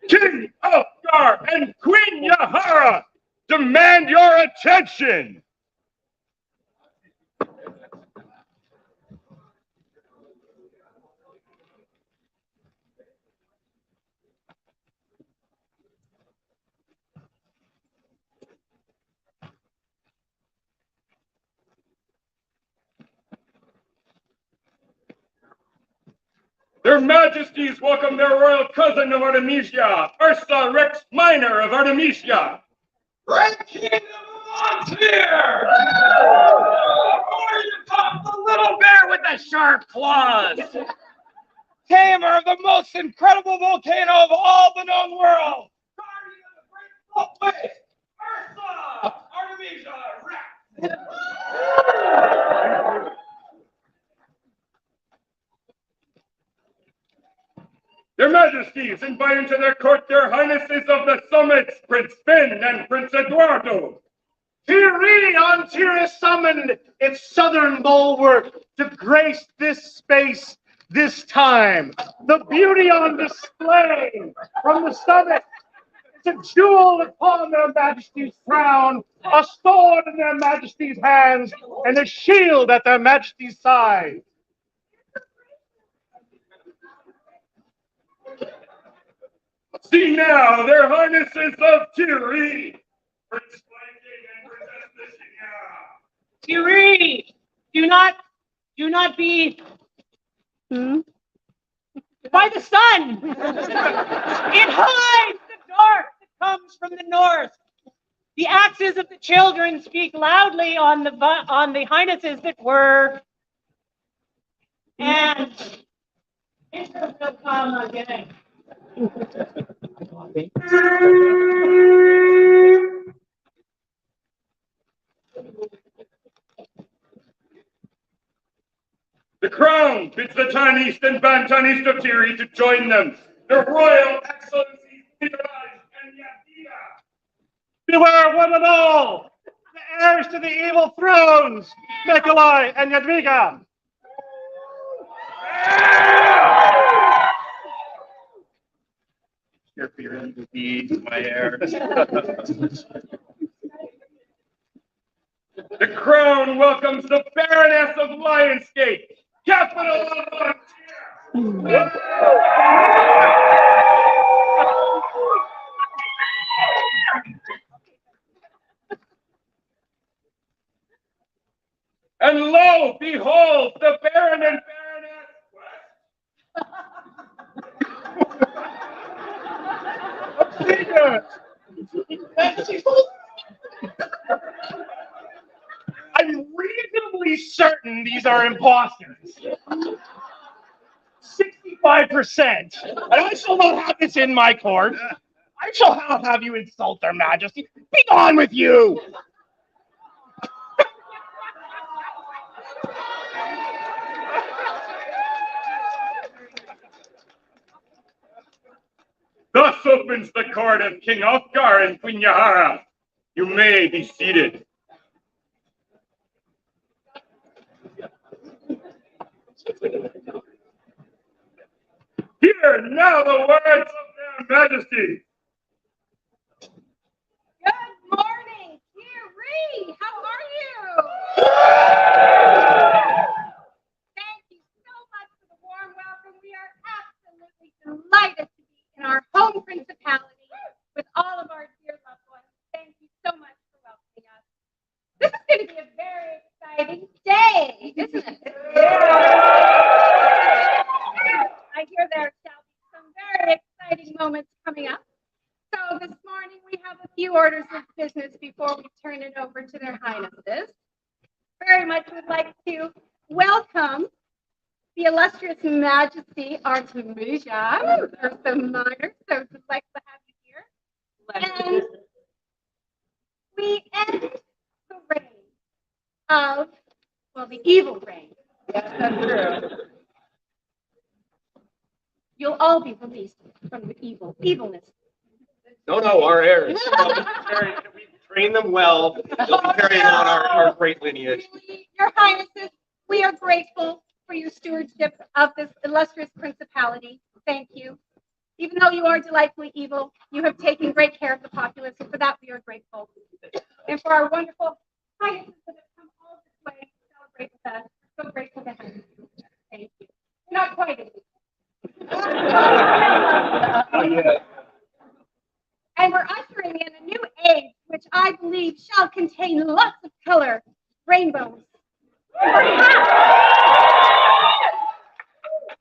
King Ulfgar and Queen Yahara demand your attention! Their Majesties welcome their royal cousin of Artemisia, Ursa Rex Minor of Artemisia. Great Kingdom of Tir! Or you caught the little bear with the sharp claws! Tamer of the most incredible volcano of all the known world! Guardian of the great salt waste! Ursa! Artemisia Rex! Their Majesties invite into their court their Highnesses of the Summits, Prince Finn and Prince Eduardo. Tir Righ on Tir is summoned, its southern bulwark, to grace this space, this time. The beauty on display from the summit. It's a jewel upon their Majesty's crown, a sword in their Majesty's hands, and a shield at their Majesty's side. See now their Highnesses of Tir Righ, Prince Blanking and Princess Nishina. Tir Righ, do not be by the sun. It hides the dark that comes from the north. The axes of the children speak loudly on the Highnesses that were, and it will come again. The Crown bids the Tanist and Bantanist of Tir Righ to join them. Their Royal Excellencies Nikolai and Yadira. Beware one and all, the heirs to the evil thrones, Nikolai and Jadwiga. Your fear to be my heirs. The Crown welcomes the Baroness of Lionsgate, capital of Tir. And lo, behold, the Baron and Baroness. I'm reasonably certain these are imposters. 65%. And I shall not have this in my court. I shall not have you insult their majesty. Be gone with you! Thus opens the court of King Ulfgar and Queen Yahara. You may be seated. Hear now the words of their majesty. exciting day, isn't it? I hear there shall be some very exciting moments coming up. So this morning we have a few orders of business before we turn it over to their highnesses. Very much would like to welcome the illustrious Majesty Artemisia, or the Minor, so delightful to have you here. And we end the reign of, well, the evil reign. Yes, that's true. You'll all be released from the evilness. No, our heirs. We train them well. They'll be carrying on our great lineage. Really, Your Highnesses, we are grateful for your stewardship of this illustrious principality. Thank you. Even though you are delightfully evil, you have taken great care of the populace, and for that we are grateful. And for our wonderful Highnesses that have come all this way to celebrate with us, we're so grateful to have you. Thank you. You're not quite as And we're ushering in a new age, which I believe shall contain lots of color, rainbows.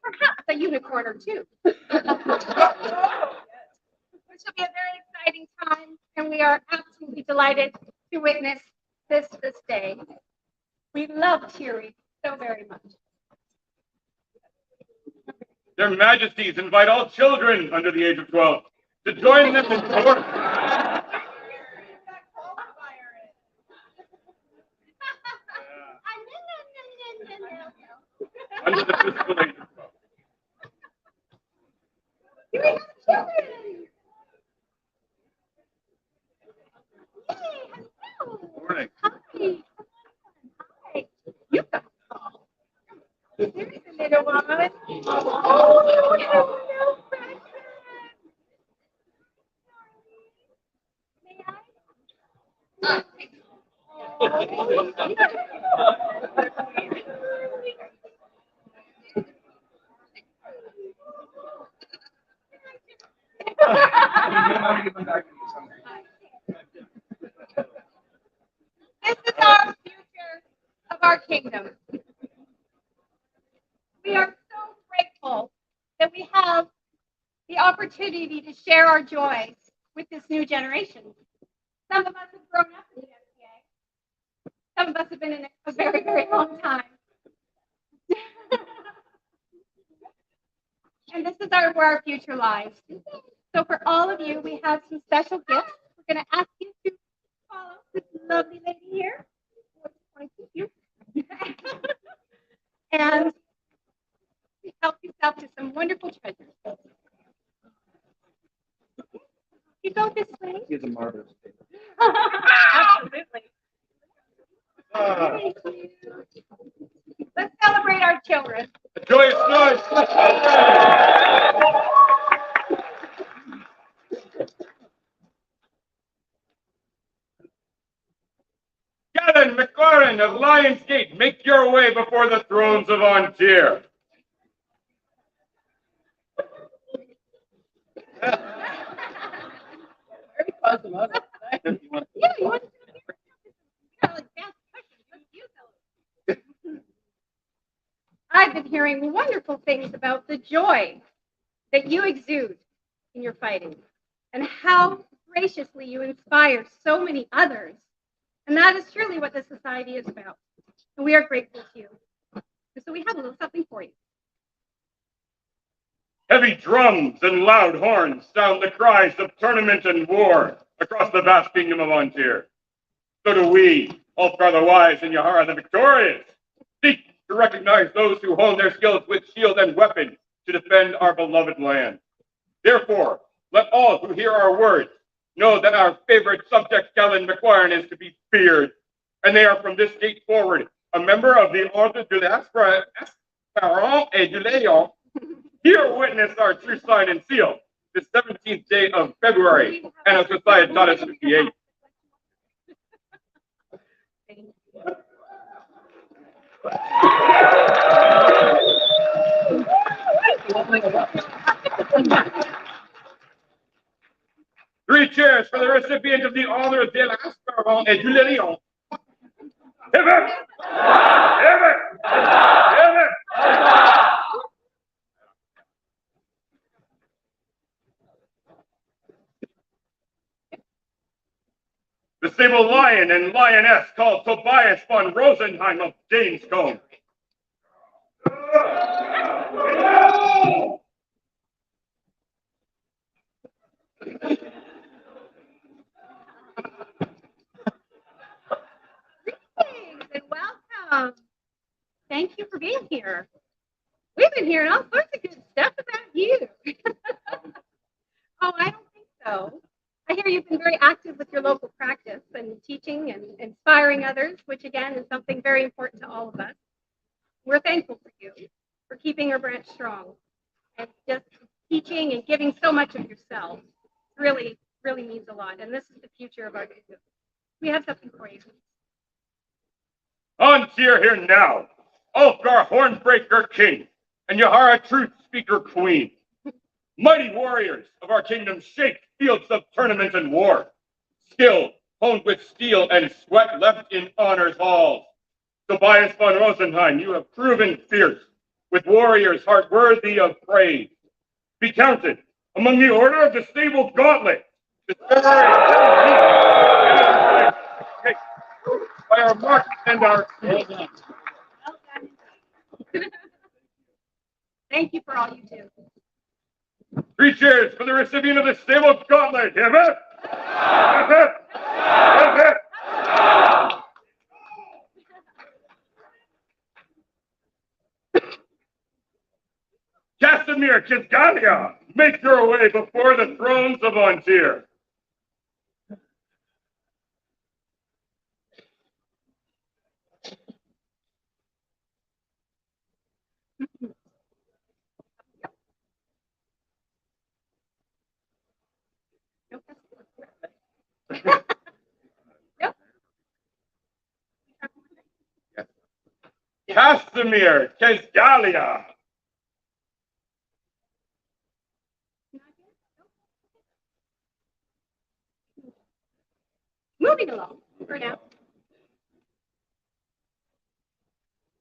Perhaps a unicorn or two. Which will be a very exciting time, and we are absolutely delighted to witness this day. We love Tir Righ so very much. Their Majesties invite all children under the age of 12 to join them in court. Under the physical age of 12. Here we have children. Yay, hello. Morning. Hi. Hi. You got tall. There's a little one. Oh, hello, precious. May I? This is our future of our kingdom. We are so grateful that we have the opportunity to share our joys with this new generation. Some of us have grown up in the SPA. Some of us have been in it a very, very long time. And this is where our future lies. So for all of you, we have some special gifts. We're going to ask you to follow this lovely lady here. You. And help yourself to some wonderful treasures. You go this way. He's a marvelous paper. Absolutely. Thank you. Let's celebrate our children. A joyous noise. Gavin McLaren of Lion's Gate, make your way before the thrones of Tir. Yeah, you want to do it? Like fast questions. Let's use those. I've been hearing wonderful things about the joy that you exude in your fighting and how graciously you inspire so many others. And that is truly what this society is about. And we are grateful to you. And so we have a little something for you. Heavy drums and loud horns sound the cries of tournament and war across the vast kingdom of Tir. So do we, Ulfgar the Wise and Yahara the Victorious, seek to recognize those who hone their skills with shield and weapon to defend our beloved land. Therefore, let all who hear our words know that our favorite subject, Galen McQuarrie, is to be feared, and they are from this date forward a member of the Ordre de l'Esperance et du Lion. Here witness our true sign and seal, the 17th day of February, and of Society Goddess 58. Three cheers for the recipient of the Ordre de l'Esperance et du Lion. Hip hip! stable lion and lioness called Tobias von Rosenheim of Gamescombe. Greetings and welcome. Thank you for being here. We've been hearing all sorts of good stuff about you. Oh, I don't think so. I hear you've been very active with your local practice and teaching and inspiring others, which again is something very important to all of us. We're thankful for you for keeping our branch strong and just teaching and giving so much of yourself. Really, really means a lot. And this is the future of our business. We have something for you. On Tir here now, Ulfgar Hornbreaker King, and Yahara Truth Speaker Queen. Mighty warriors of our kingdom shake fields of tournament and war. Skill honed with steel and sweat left in honor's halls. Tobias von Rosenheim, you have proven fierce, with warriors heart worthy of praise. Be counted among the order of the stable gauntlet. The by our mark and our Well done. Thank you for all you do. 3 cheers for the recipient of the stable gauntlet. Have it? Have it? Have it? Casimir Kisgalia, make your way before the thrones of Ontir. Casimir Kisgalia. Moving along for now.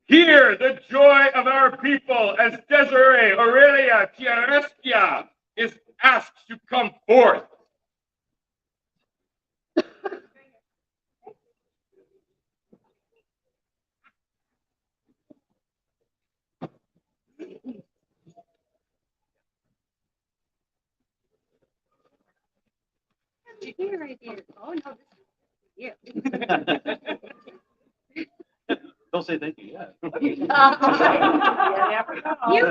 Hear the joy of our people as Desiree Aurelia Tiarestia is asked to come forth. Here I did. Oh no, this is you. Don't say thank you yet. You,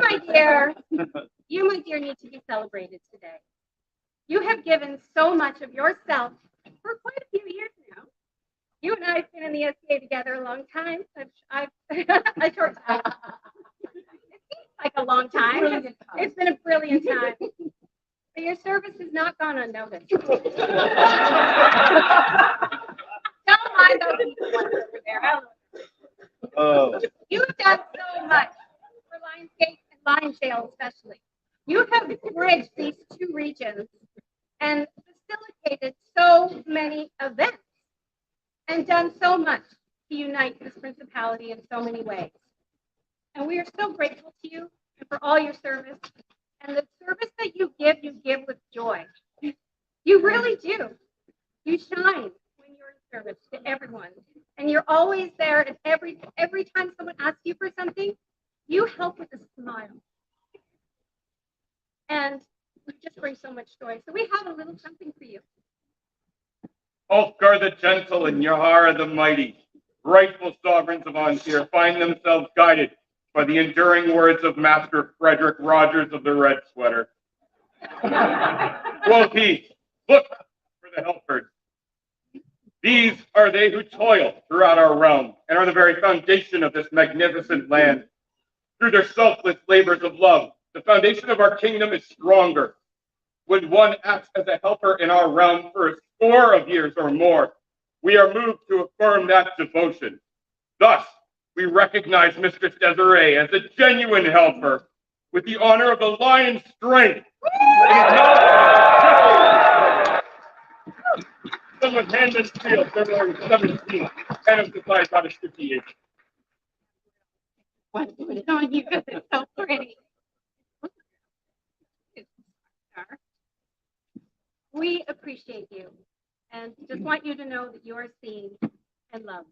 my dear, need to be celebrated today. You have given so much of yourself for quite a few years now. You and I have been in the SCA together a long time. I short time. It seems like a long time. It's been a brilliant time. But your service has not gone unnoticed. Don't mind those people over there. Oh. You have done so much for Lionsgate and Lionsdale especially. You have bridged these 2 regions and facilitated so many events and done so much to unite this principality in so many ways. And we are so grateful to you and for all your service. And the service that you give with joy. You really do. You shine when you're in service to everyone. And you're always there, and every time someone asks you for something, you help with a smile. And it just brings so much joy. So we have a little something for you. Ulfgar the gentle and Yahara the mighty, rightful sovereigns of Ontir, find themselves guided by the enduring words of Master Frederick Rogers of the Red Sweater. Quoth he, look for the helpers. These are they who toil throughout our realm and are the very foundation of this magnificent land. Through their selfless labors of love, the foundation of our kingdom is stronger. When one acts as a helper in our realm for a score of years or more, we are moved to affirm that devotion. Thus, we recognize Mistress Desiree as a genuine helper with the honor of the lion's strength. Someone's hand and steel, February 17th, and of the size out of 58. Want to put it on you because it's so pretty. We appreciate you And just want you to know that you are seen and loved.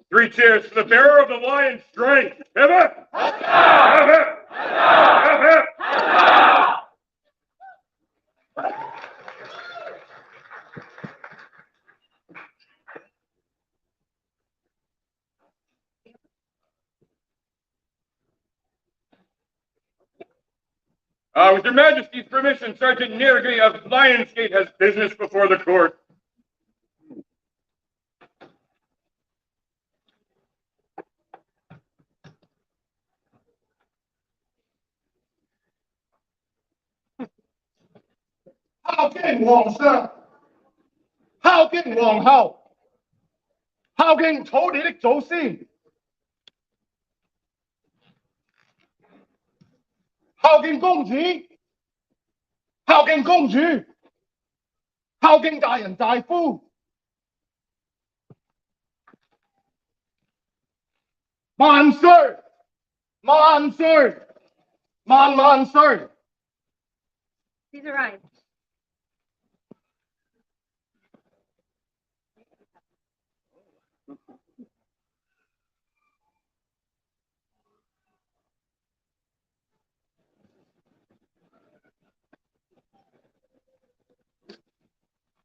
Three cheers for the bearer of the lion's strength. Pivot! Pivot! Pivot! With Your Majesty's permission, Sergeant Tir Righ of Lionsgate has business before the court. How can Wong Sir? How can Wong Hao? How can 土地的祖先孝敬公子，孝敬公主，孝敬大人大夫，萬歲！萬歲！萬萬歲！ Please arise.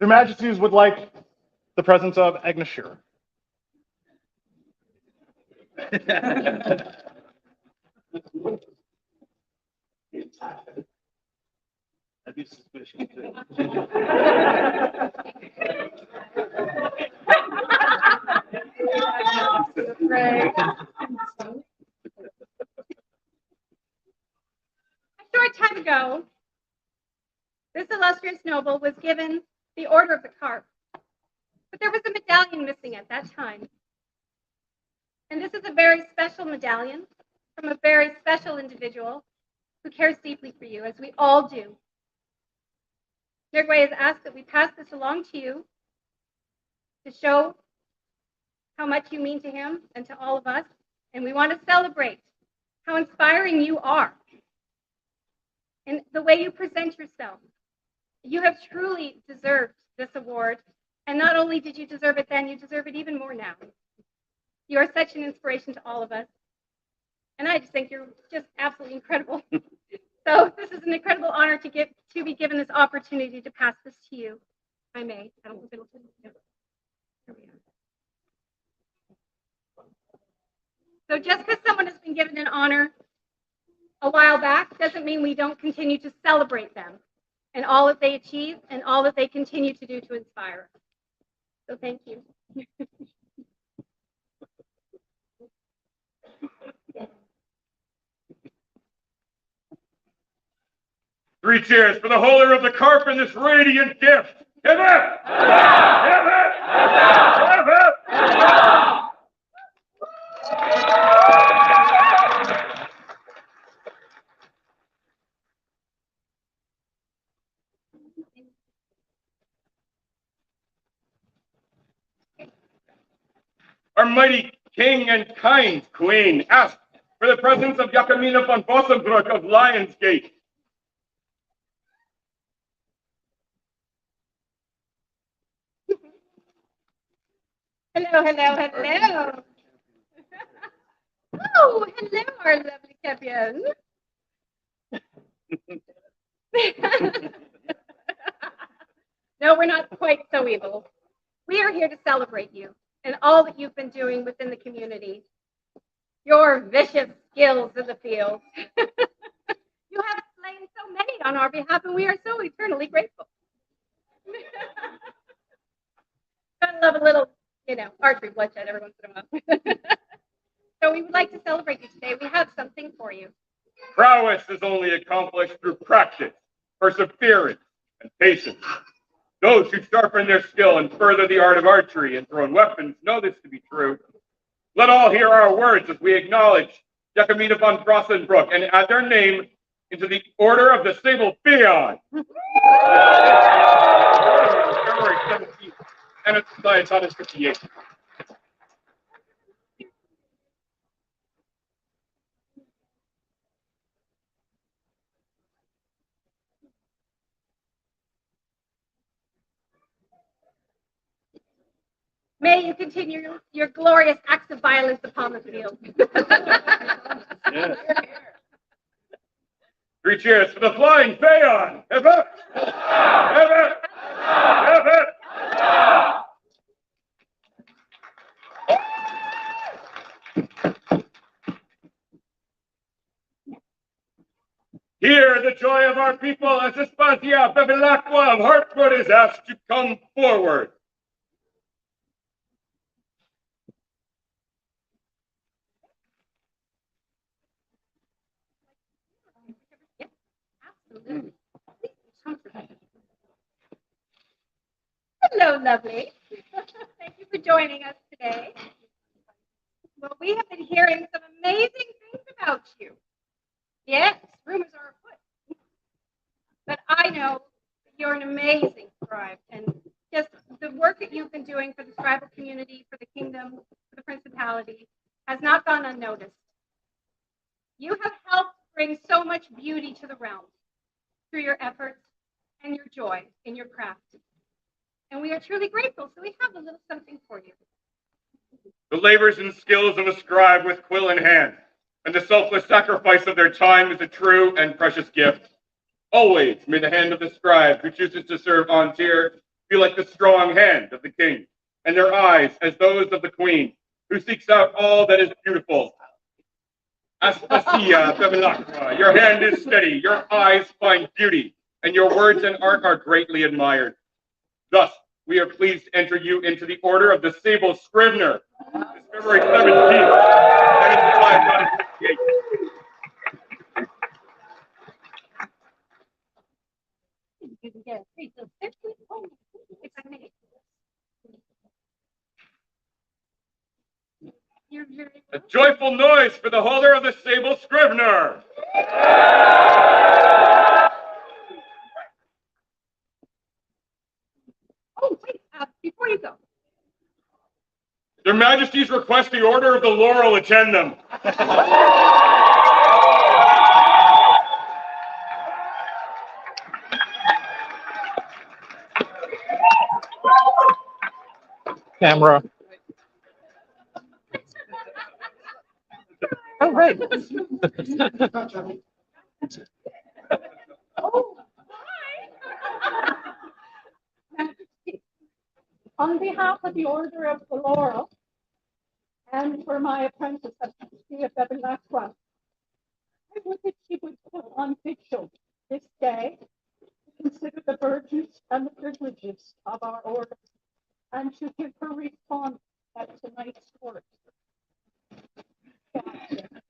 Your Majesties would like the presence of Agnes Shearer. That'd be suspicious too. Right. A short time ago, this illustrious noble was given the Order of the Carp, but there was a medallion missing at that time. And this is a very special medallion from a very special individual who cares deeply for you, as we all do. Tir Righ has asked that we pass this along to you to show how much you mean to him and to all of us. And we want to celebrate how inspiring you are and the way you present yourself. You have truly deserved this award. And not only did you deserve it then, you deserve it even more now. You are such an inspiration to all of us. And I just think you're just absolutely incredible. So this is an incredible honor to be given this opportunity to pass this to you. If I may. I don't think it'll take. Here we are. So just because someone has been given an honor a while back doesn't mean we don't continue to celebrate them and all that they achieve and all that they continue to do to inspire us. So thank you. Three cheers for the holder of the carp and this radiant gift. Pivot! Pivot! Pivot! Our mighty king and kind queen asked for the presence of Jacquemina von Bossenbroek of Lionsgate. Hello, hello, hello. Oh, hello, our lovely champion. No, we're not quite so evil. We are here to celebrate you and all that you've been doing within the community. Your vicious skills in the field. You have slain so many on our behalf, and we are so eternally grateful. Gotta love a little, archery bloodshed every once in a while. So we would like to celebrate you today. We have something for you. Prowess is only accomplished through practice, perseverance, and patience. Those who sharpen their skill and further the art of archery and thrown weapons know this to be true. Let all hear our words as we acknowledge Jacquemina von Bossenbroek and add their name into the Order of the Sable Peon. February 17th, and it's Science on 58. May you continue your glorious acts of violence upon the field. Yes. 3 cheers for the flying Phaon. Hip hip! Hip hip! Hip hip! Hear the joy of our people as Espacia Bevilacqua of Hartford is asked to come forward. Absolutely. Hello, lovely. Thank you for joining us today. Well, we have been hearing some amazing things about you. Yes, rumors are afoot. But I know that you're an amazing scribe, and just the work that you've been doing for the scribal community, for the kingdom, for the principality, has not gone unnoticed. You have helped bring so much beauty to the realm through your efforts and your joy in your craft. And we are truly grateful, so we have a little something for you. The labors and skills of a scribe with quill in hand, and the selfless sacrifice of their time is a true and precious gift. Always may the hand of the scribe who chooses to serve on Tir be like the strong hand of the king, and their eyes as those of the queen, who seeks out all that is beautiful. Aspasia Bevilacqua, your hand is steady, your eyes find beauty, and your words and art are greatly admired. Thus, we are pleased to enter you into the Order of the Sable Scrivener, this February 17th, 1968. You can get a free little 15 points, if I may. You're very A joyful noise for the holder of the Sable Scrivener. Oh, wait, before you go. Their Majesties request the Order of the Laurel attend them. Camera. Oh, right. Oh, hi. On behalf of the Order of the Laurel and for my apprentice at Aspasia Bevilacqua, I would that she would put on vigil this day to consider the burdens and the privileges of our order and to give her response at tonight's court.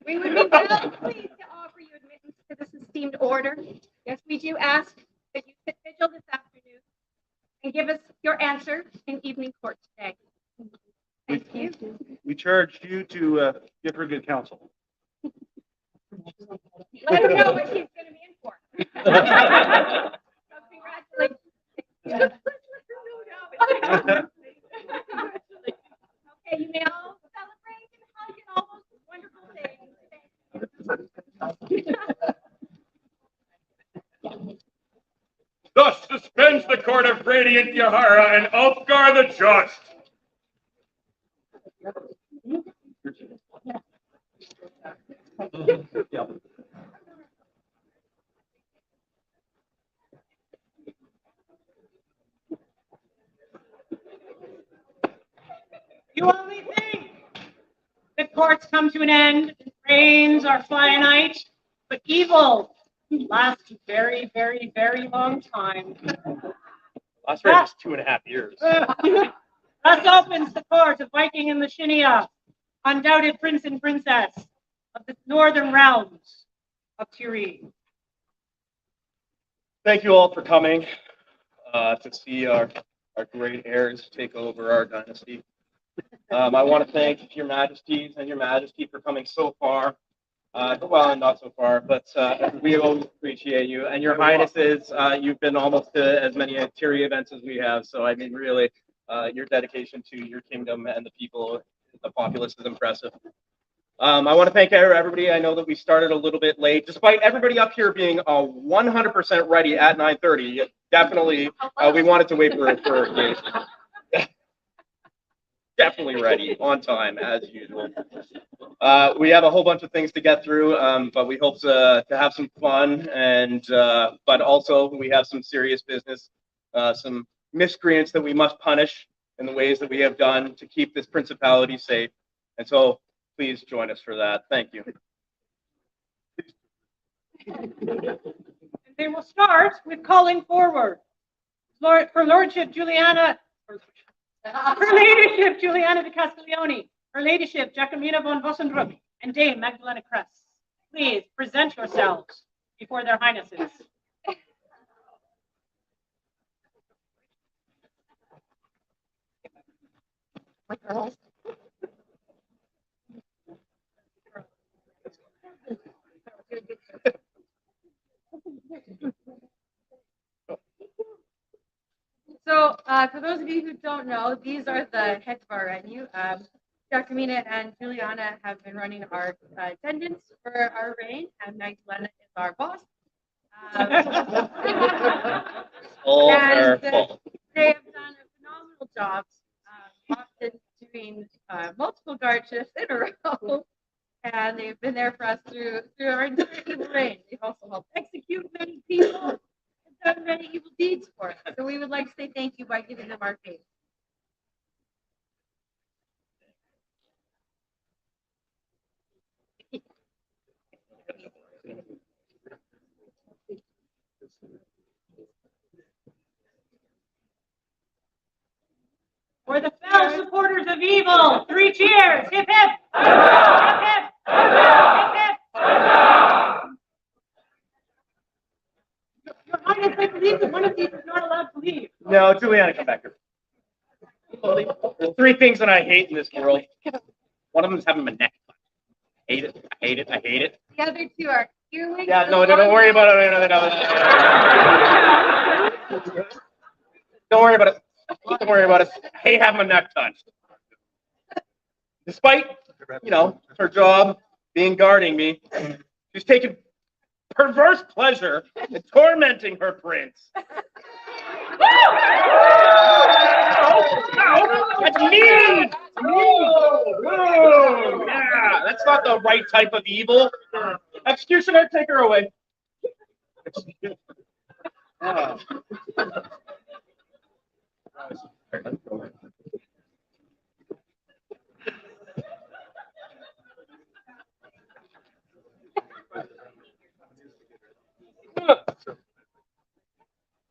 We would be well pleased to offer you admittance to this esteemed order. Yes, we do ask that you sit vigil this afternoon and give us your answer in evening court today. Thank you. We charged you to give her good counsel. Let her know what she's going to be in for. So congratulations. Okay, you may all celebrate and hug and all those wonderful things. Thus suspends the court of Radiant Yahara and Ulfgar the Just. You only think the courts come to an end, reigns are finite, but evil lasts a very, very, very long time. Last rate was 2.5 years. Thus opens the court of Viking and the Shinia, undoubted prince and princess of the northern realms of Tir Righ. Thank you all for coming to see our great heirs take over our dynasty. I want to thank your majesties and your majesty for coming so far. Well, not so far, but we always appreciate you. And your highnesses, you've been almost to as many Tir Righ events as we have. So, I mean, really, your dedication to your kingdom and the people, the populace is impressive. I want to thank everybody. I know that we started a little bit late, despite everybody up here being 100% ready at 9:30. Definitely, we wanted to wait for definitely ready, on time, as usual. We have a whole bunch of things to get through, but we hope to have some fun, and but also we have some serious business, some miscreants that we must punish in the ways that we have done to keep this principality safe. And so please join us for that. Thank you. They will start with calling forward Her Lordship Juliana, Her Ladyship Juliana de Castiglione, Her Ladyship Jacomina von Bossendruck, and Dame Magdalena Kress. Please present yourselves before their highnesses. So, for those of you who don't know, these are the heads of our venue. Jacomina and Juliana have been running our attendance for our reign, and Magdalena is our boss. All And, their fault. they have done a phenomenal job, often doing multiple guard shifts in a row, and they've been there for us through our entire evil reign. They've also helped execute many people and done many evil deeds for us. So we would like to say thank you by giving them our faith. For the fell supporters of evil, 3 cheers! Hip hip! Hip hip! Hip hip! Your Highness, I believe that one of these is not allowed to leave. No, Juliana, come back here. There's 3 things that I hate in this world. One of them is having my neck. I hate it. I hate it. I hate it. The other two are earwigs. Yeah, no, don't worry about it. Don't worry about it. Don't worry about it. I hate having my neck touched. Despite, her job being guarding me, she's taken perverse pleasure in tormenting her prince. That's mean! Whoa! Yeah, that's not the right type of evil. Executioner, take her away.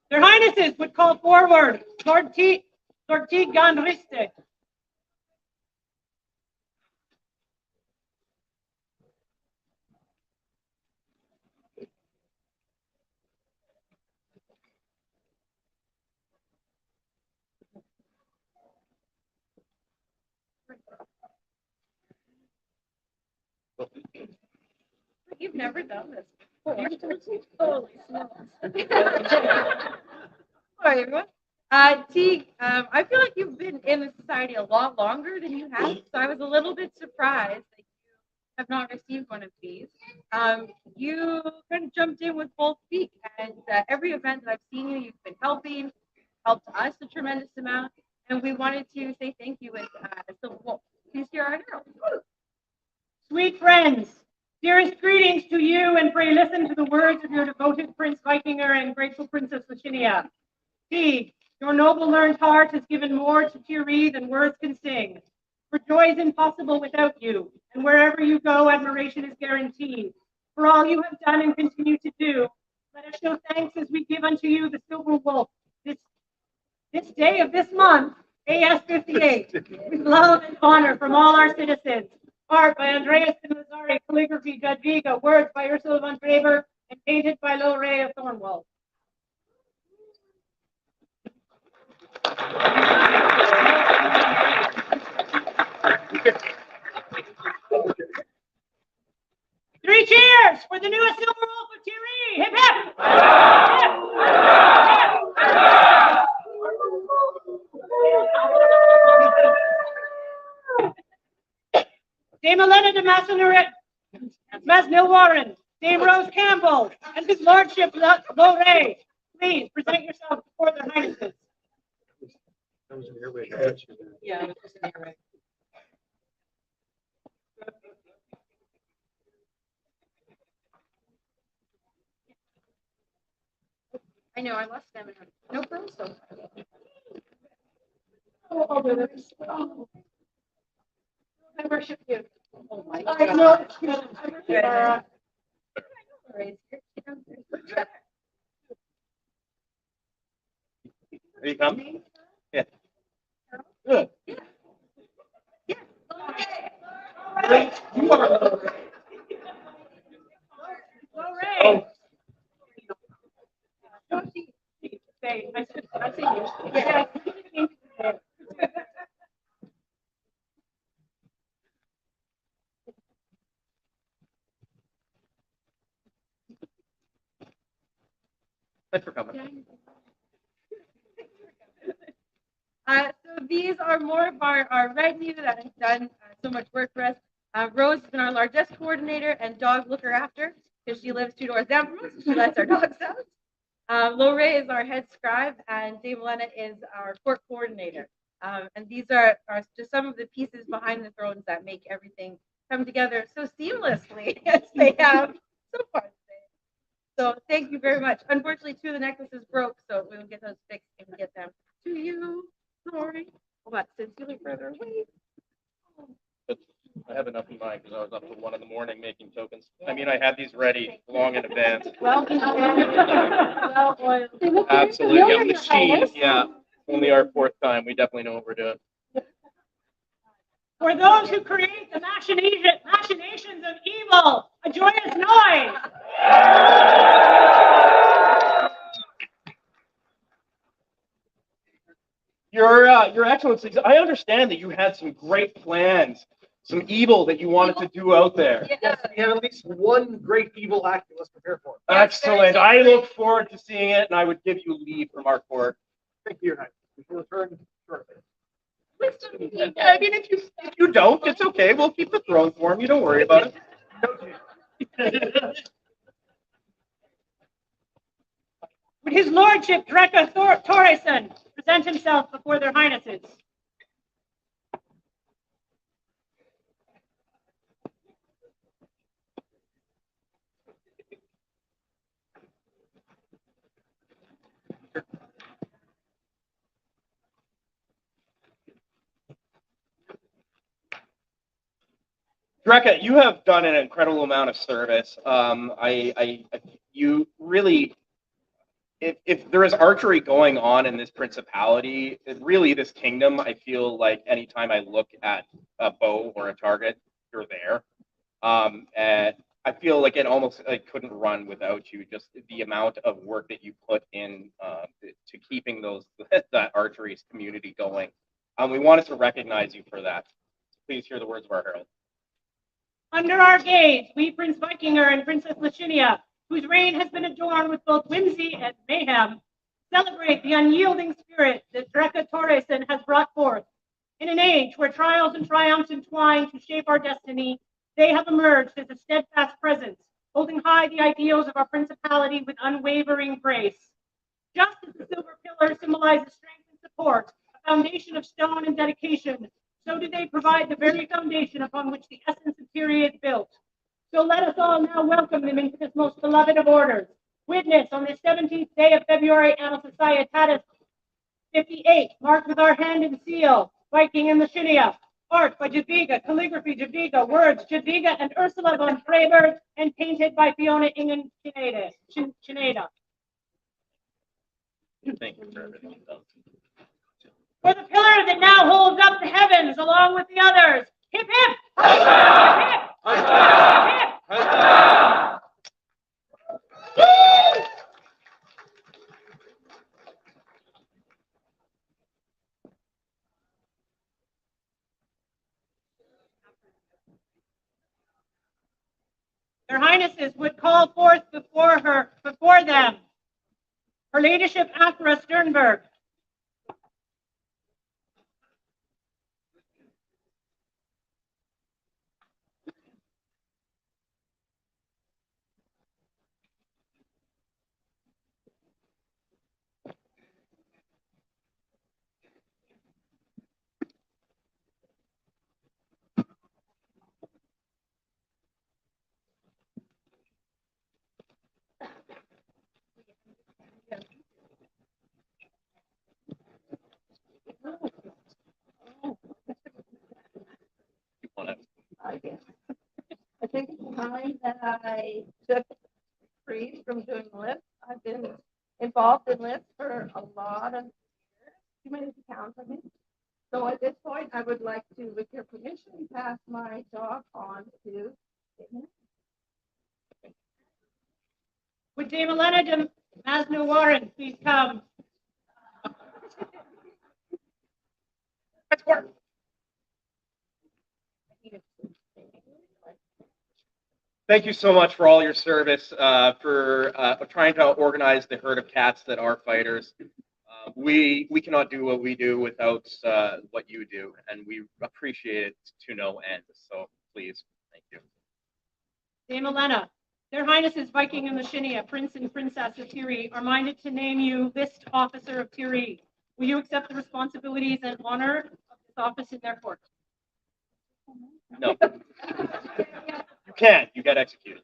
Their Highnesses would call forward Lord Tir Righ. You've never done this before. Holy smokes. Hi, everyone. Teague, I feel like you've been in the society a lot longer than you have, so I was a little bit surprised that you have not received one of these. You kind of jumped in with both feet, and every event that I've seen you, you've been helped us a tremendous amount, and we wanted to say thank you with Silver Wolf. Please hear our herald. Sweet friends, dearest greetings to you, and pray listen to the words of your devoted Prince Vikinger and grateful Princess Lachinia. Teague, your noble learned heart has given more to Tir Righ than words can sing. For joy is impossible without you, and wherever you go, admiration is guaranteed. For all you have done and continue to do, let us show thanks as we give unto you the Silver Wolf this day of this month, AS 58, with love and honor from all our citizens. Art by Andreas de Lazari, calligraphy Jadwiga, words by Ursula von Traber, and painted by Lil Ray of Thornwell. Three cheers for the newest Silver Wolf of Tir Righ. Hip hip! Dame Elena de Masnil Warren, Dame Rose Campbell, and His Lordship Lil Ray. Please present yourself before their highnesses. That was an airway. Yeah, it was just an airway. I know, I lost stamina. No pearls so far. Oh, goodness. Oh, I worship you. Oh my I God. know. I worship you. Are you coming? Yeah. Good. You are. Lorraine. Say, I see you. Yeah. Thanks for coming. So these are more of our retinue that has done so much work for us. Rose has been our largest coordinator and dog looker after because she lives 2 doors down from us. She lets our dogs out. Lorraine is our head scribe and Dave Elena is our court coordinator. And these are just some of the pieces behind the thrones that make everything come together so seamlessly as they have so far today. So thank you very much. Unfortunately, 2 of the necklaces broke, so we will get those fixed and get them to you. Sorry. But since you live further away. But I have enough in mind because I was up till 1 a.m. making tokens. I mean, I had these ready long in advance. Well oiled. Absolutely. A machine. Yeah. Only our 4th time. We definitely know what we're doing. For those who create the machinations of evil, a joyous noise. Your Excellencies, I understand that you had some great plans, some evil that you wanted to do out there. Yes, we have at least one great evil act we must prepare for. Excellent. I look forward to seeing it, and I would give you leave from our court. Thank you, Your Highness. We will return shortly. I mean, if you don't, it's okay. We'll keep the throne for him. You don't worry about it. Would His Lordship Drekka Torreson present himself before their highnesses? Drekka, you have done an incredible amount of service. You really, if there is archery going on in this principality, really this kingdom, I feel like anytime I look at a bow or a target, you're there. And I feel like it almost couldn't run without you. Just the amount of work that you put in to keeping that archery community going. We wanted to recognize you for that. Please hear the words of our herald. Under our gaze, we Prince Vikinger and Princess Lachinia, whose reign has been adorned with both whimsy and mayhem, celebrate the unyielding spirit that Drekka Torreson has brought forth. In an age where trials and triumphs entwine to shape our destiny, they have emerged as a steadfast presence, holding high the ideals of our principality with unwavering grace. Just as the silver pillar symbolizes strength and support, a foundation of stone and dedication, so do they provide the very foundation upon which the essence of Tir Righ is built. So let us all now welcome them into this most beloved of orders. Witness on this 17th day of February, Annus Societatis 58, marked with our hand and seal, Viking and Lachinia. Art by Jadwiga, calligraphy Jadwiga, words Jadwiga and Ursula von Freiberg, and painted by Fiona Ingen Chineda. Thank you for everything you've done. For the pillar that now holds up the heavens along with the others. Hip hip! Hip hip! Hip hip! Their Highnesses would call forth before them, Her Ladyship Athra Sternberg. I guess. I think it's time that I took free from doing lifts. I've been involved in lifts for a lot of years, too many to count, I think. So at this point, I would like to, with your permission, pass my dog on to Pitt. Would Dame Elena de Masno Warren please come? Let's work. Thank you so much for all your service, for trying to organize the herd of cats that are fighters. We cannot do what we do without what you do, and we appreciate it to no end. So please, thank you. Dame Elena, Their Highnesses Viking and Lashinia, Prince and Princess of Tir Righ, are minded to name you List Officer of Tir Righ. Will you accept the responsibilities and honor of this office in their court? No. You can't. You get executed.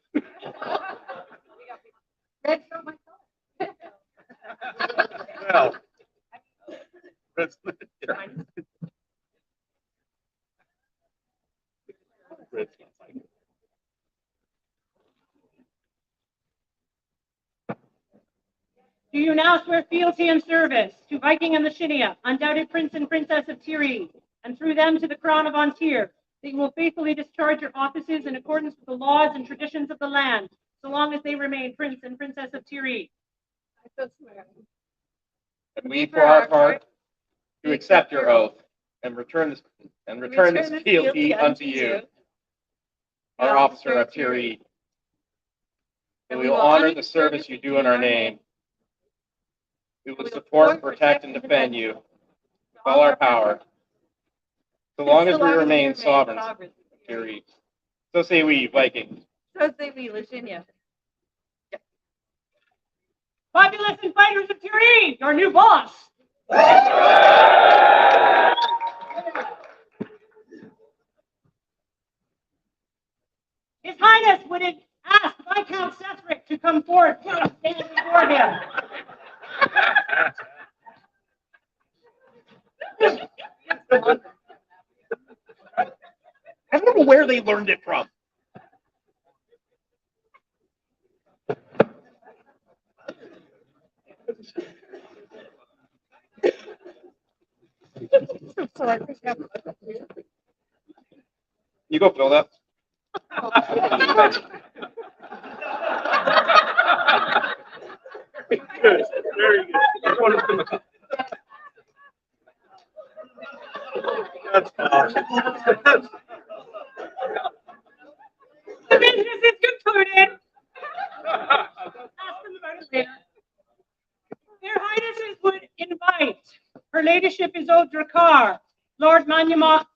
Well. That's- Do you now swear fealty and service to Viking and Lashinia, undoubted Prince and Princess of Tir Righ, and through them to the Crown of Ontir, that you will faithfully discharge your offices in accordance with the laws and traditions of the land, so long as they remain Prince and Princess of Tir Righ? I so swear. And we, for our part, to accept your oath and return this fealty unto you, our officer of Tir Righ. And we will honor the service you do in our name. We will support, protect, and defend you with all our power, so long as we remain sovereigns of Tir Righ. So say we, Vikings. So say we, Lashinia. Populace and fighters of Tir Righ, your new boss. His Highness would ask Viscount Sethric to come forth and stand before him. I don't know where they learned it from. You go fill that. Good. Very good. That's awesome. The business is concluded. Ask them about it later. Their Highnesses would invite Her Ladyship Isolde Drakkar, Lord Mariama,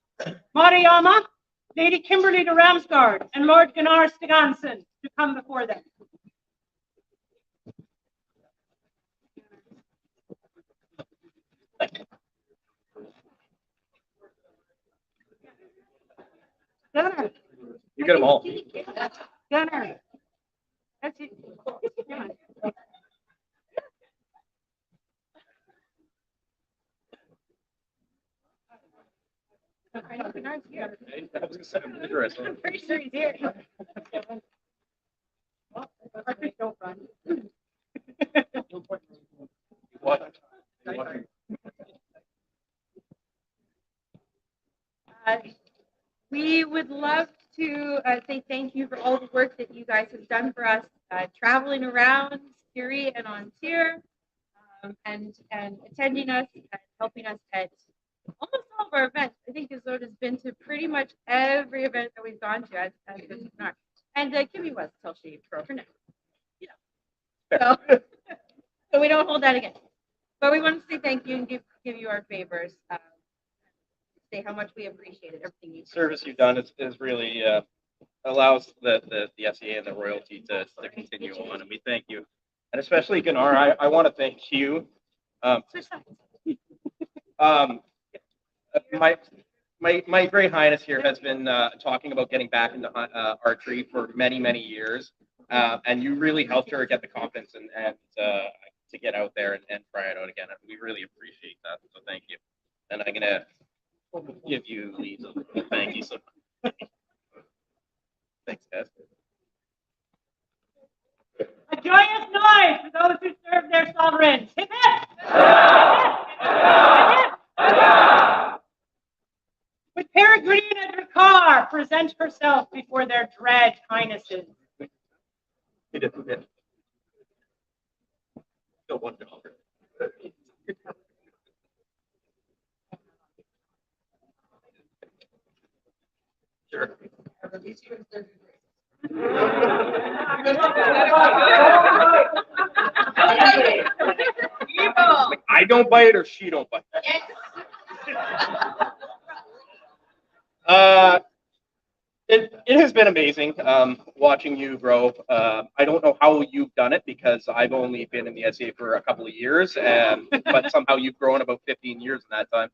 Lady Kimberly de Ramsgard, and Lord Gunnar Stigansen to come before them. Gunnar. You get them all. Gunnar. That's it. Come on. I know Gunnar's here. Interesting. I'm pretty sure he's here. Don't run. What? We would love to say thank you for all the work that you guys have done for us, traveling around Tir Righ and Ontir, and attending us and helping us at almost all of our events. I think Isolde has been to pretty much every event that we've gone to as Gunnar. And Kimmy was until she broke her neck. You know. So we don't hold that against. But we want to say thank you and give you our favors. Say how much we appreciated everything you do. Service you've done is really allows the SEA and the royalty to continue on, and we thank you. And especially Gunnar, I want to thank you. My Great Highness here has been talking about getting back into archery for many years, and you really helped her get the confidence and to get out there and try it out again. And we really appreciate that. So thank you. And I'm gonna give you leave. Thank you so much. Thanks, guys. A joyous noise for those who serve their sovereigns. Hip hip! Hip hip! Would Peregrine and her car present herself before their dread highnesses? He did. Still $1. Sure. I don't bite or she don't bite. It has been amazing watching you grow. I don't know how you've done it because I've only been in the SCA for a couple of years, but somehow you've grown about 15 years in that time.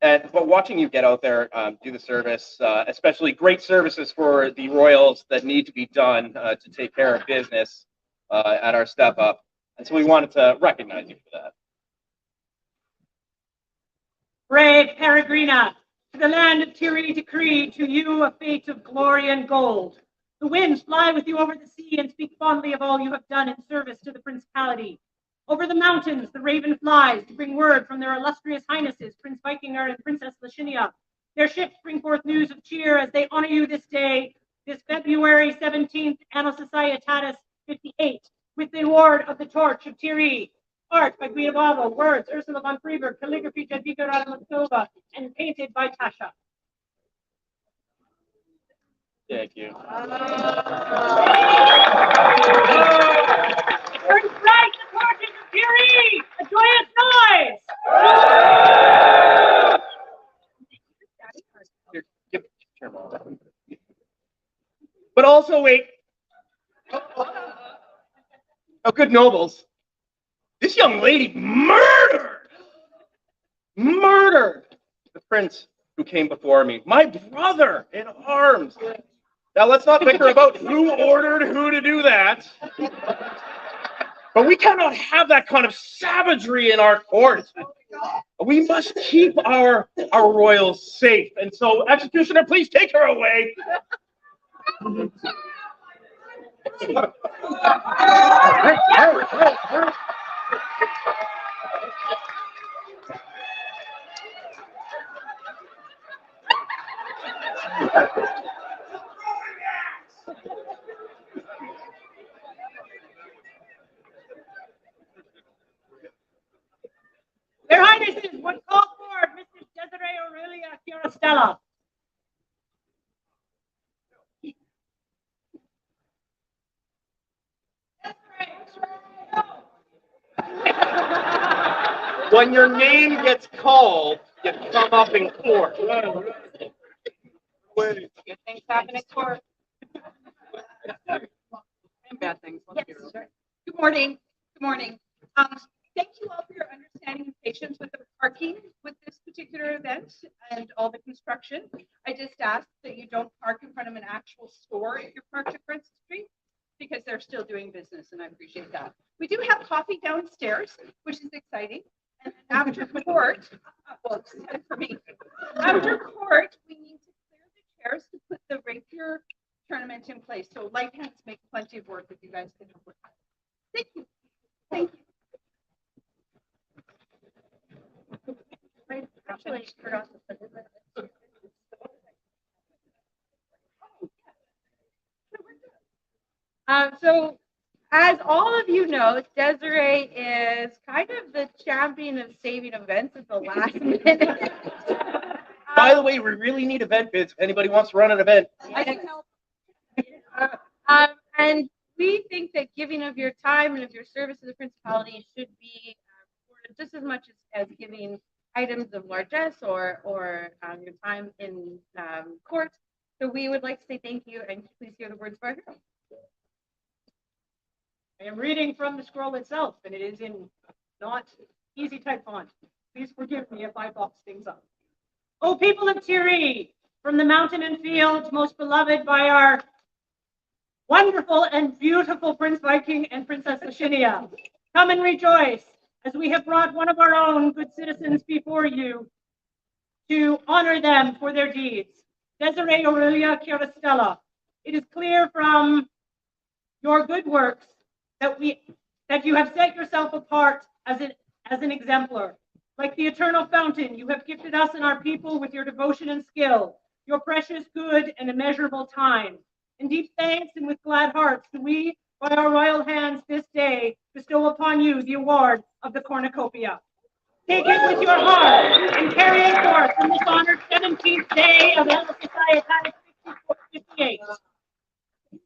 But watching you get out there, do the service, especially great services for the Royals that need to be done to take care of business at our step up. And so we wanted to recognize you for that. Brave Peregrina, to the land of Tir Righ decree, to you a fate of glory and gold. The winds fly with you over the sea and speak fondly of all you have done in service to the principality. Over the mountains, the raven flies to bring word from their illustrious highnesses, Prince Vikingar and Princess Lascinia. Their ships bring forth news of cheer as they honor you this day, this February 17th, Anno Societatis 58, with the award of the Torch of Tir Righ. Art by Guido Bavo, words Ursula von Freeberg, calligraphy Jadwiga Radamostova, and painted by Tasha. Thank you. Turn bright the torches of Tir Righ! A joyous noise! Here, give it to Mom. But also, wait. Oh, good nobles. This young lady murdered the prince who came before me, my brother in arms. Now, let's not bicker about who ordered who to do that. But we cannot have that kind of savagery in our court. We must keep our royals safe. And so, executioner, please take her away. Their Highnesses would call forward Mrs. Desiree Aurelia Chiarostella. When your name gets called, you come up in court. Good things happen in court. And bad things. Yes. Good morning. Good morning. Thank you all for your understanding and patience with the parking with this particular event and all the construction. I just ask that you don't park in front of an actual store if you're parked at Francis Street, because they're still doing business, and I appreciate that. We do have coffee downstairs, which is exciting. And then after court, well, it's time for me. After court, we need to clear the chairs to put the rapier tournament in place. So light hands make plenty of work if you guys can help with that. Thank you. Thank you. Actually, forgot to put it in. So, as all of you know, Desiree is kind of the champion of saving events at the last minute. By the way, we really need event bids if anybody wants to run an event. I can help. And we think that giving of your time and of your service to the principality should be rewarded just as much as giving items of largesse or your time in court. So we would like to say thank you, and please hear the words of our hero. I am reading from the scroll itself, and it is in not easy type font. Please forgive me if I box things up. O people of Tir Righ, from the mountain and fields, most beloved by our wonderful and beautiful Prince Viking and Princess Lascinia, come and rejoice, as we have brought one of our own good citizens before you to honor them for their deeds. Desiree Aurelia Chiarostella, it is clear from your good works that you have set yourself apart as an exemplar. Like the eternal fountain, you have gifted us and our people with your devotion and skill, your precious good and immeasurable time. In deep thanks and with glad hearts do we, by our royal hands this day, bestow upon you the award of the cornucopia. Take it with your heart and carry it forth from this honored 17th day of LSI 58. It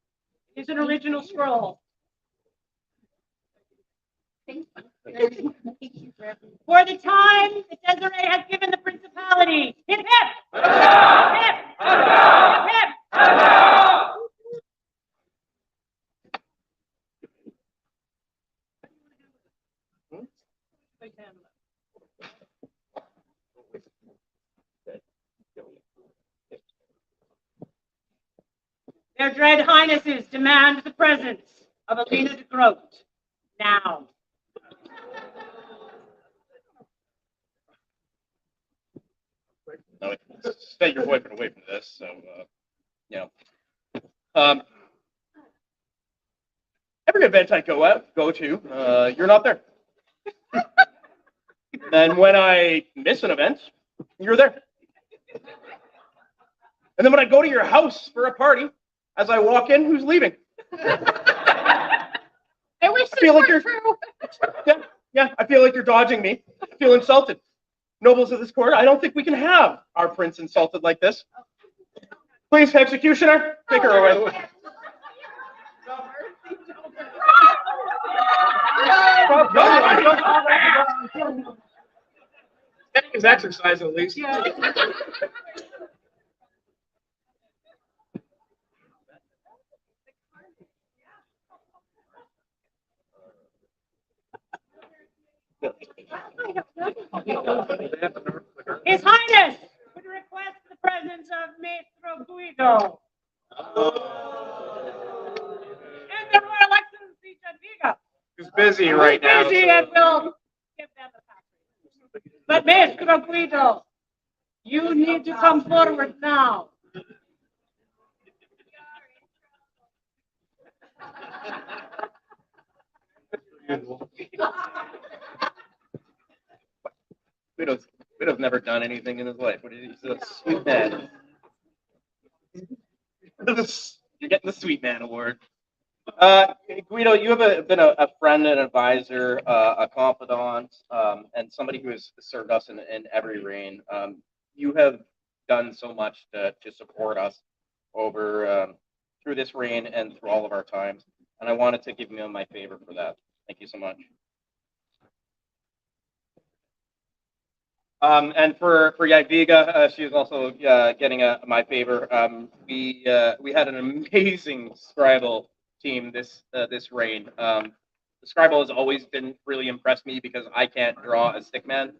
is an original scroll. For the time that Desiree has given the principality. Hip, hip! Hip, hip! Hip, hip! Their dread highnesses demand the presence of Alina de Groot now. No, stay your boyfriend away from this. So, every event I go to, you're not there. Then when I miss an event, you're there. And then when I go to your house for a party, as I walk in, who's leaving? I wish this feel like were you're- true. Yeah, I feel like you're dodging me. I feel insulted. Nobles of this court, I don't think we can have our prince insulted like this. Please, executioner, take her away. Getting his exercise at least. His Highness would request the presence of Maestro Guido and the Royal Excellency Jadwiga. He's busy right now. Busy so- and will give them the package. But Maestro Guido, you need to come forward now. Guido's never done anything in his life. He's a sweet man. You're getting the sweet man award. Guido, you have been a friend and advisor, a confidant, and somebody who has served us in every reign. You have done so much to support us over through this reign and through all of our times. And I wanted to give you my favor for that. Thank you so much. And for Jadwiga, she is also getting my favor. We had an amazing Scribble team this reign. The Scribble has always been really impressed me because I can't draw a stickman,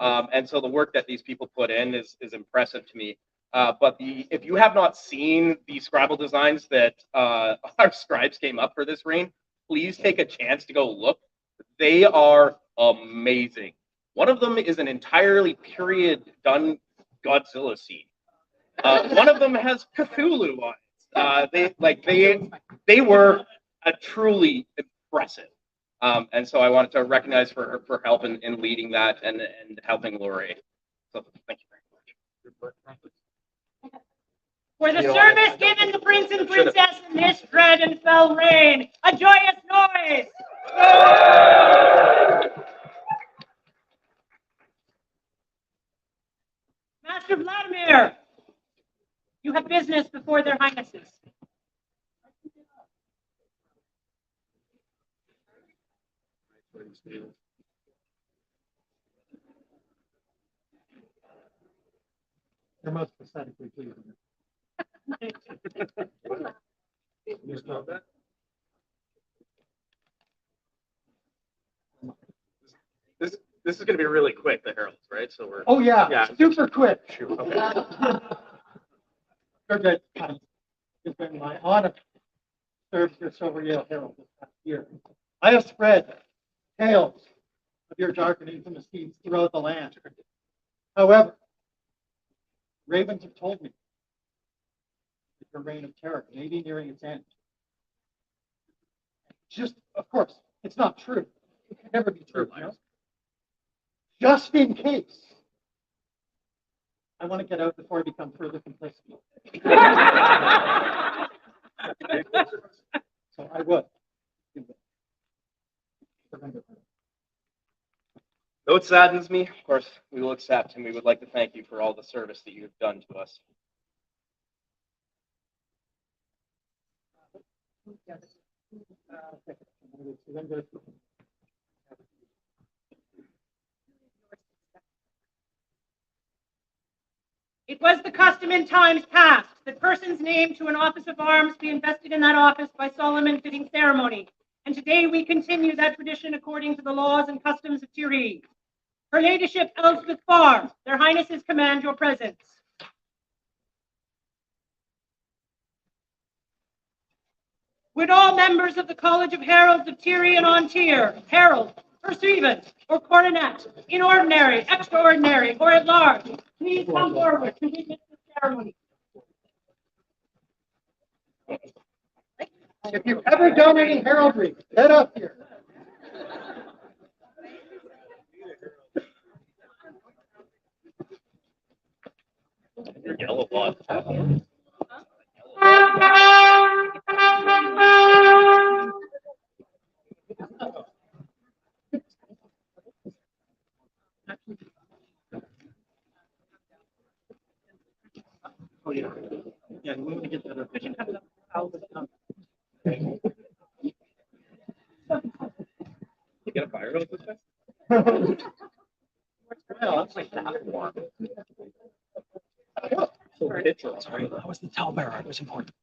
and so the work that these people put in is impressive to me. But if you have not seen the Scribble designs that our scribes came up for this reign, please take a chance to go look. They are amazing. One of them is an entirely period done Godzilla scene. One of them has Cthulhu on it. They were truly impressive. And so I wanted to recognize for help in leading that and helping Lorraine. So thank you very much. For the service given the prince and princess in this dread and fell reign, a joyous noise. Master Vladimir, you have business before their highnesses. You're most pathetically pleasing. You smell that? This is going to be really quick, the heralds, right? So we're. Oh, yeah, Yeah. super quick. Shoot, okay. Good. It's been my honor to serve your Silver Yale Herald this past year. I have spread tales of your dark and infamous deeds throughout the land. However, ravens have told me the reign of terror may be nearing its end. Just, of course, it's not true. It can never be true. You know? Just in case. I want to get out before I become further complacent. So I would. Though it saddens me, of course, we will accept, and we would like to thank you for all the service that you have done to us. It was the custom in times past that persons named to an office of arms be invested in that office by solemn and fitting ceremony. And today we continue that tradition according to the laws and customs of Tir Righ. Her Ladyship Elspeth Barr, their Highnesses command your presence. Would all members of the College of Heralds of Tir Righ and on Tir, herald, pursuivant, or coronet, in ordinary, extraordinary, or at large, please come forward to witness the ceremony. If you've ever done any heraldry, head up here. Your yellow blood. Oh, yeah. Yeah, we want to get that up. You get a fire hose with this? Well, that's like that one. That was the towelbearer. It was important.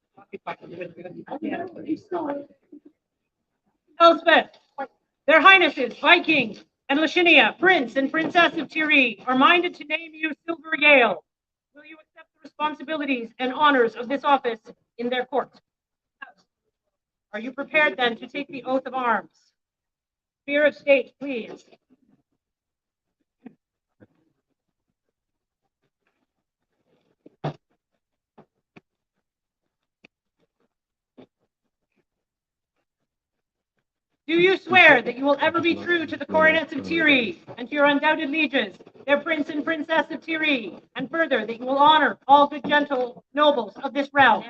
Elspeth, their Highnesses, Viking, and Lashinia, Prince and Princess of Tir Righ, are minded to name you Silver Yale. Will you accept the responsibilities and honors of this office in their court? Are you prepared then to take the oath of arms? Fear of state, please. Do you swear that you will ever be true to the coronets of Tir Righ and to your undoubted lieges, their prince and princess of Tir Righ, and further that you will honor all good gentle nobles of this realm?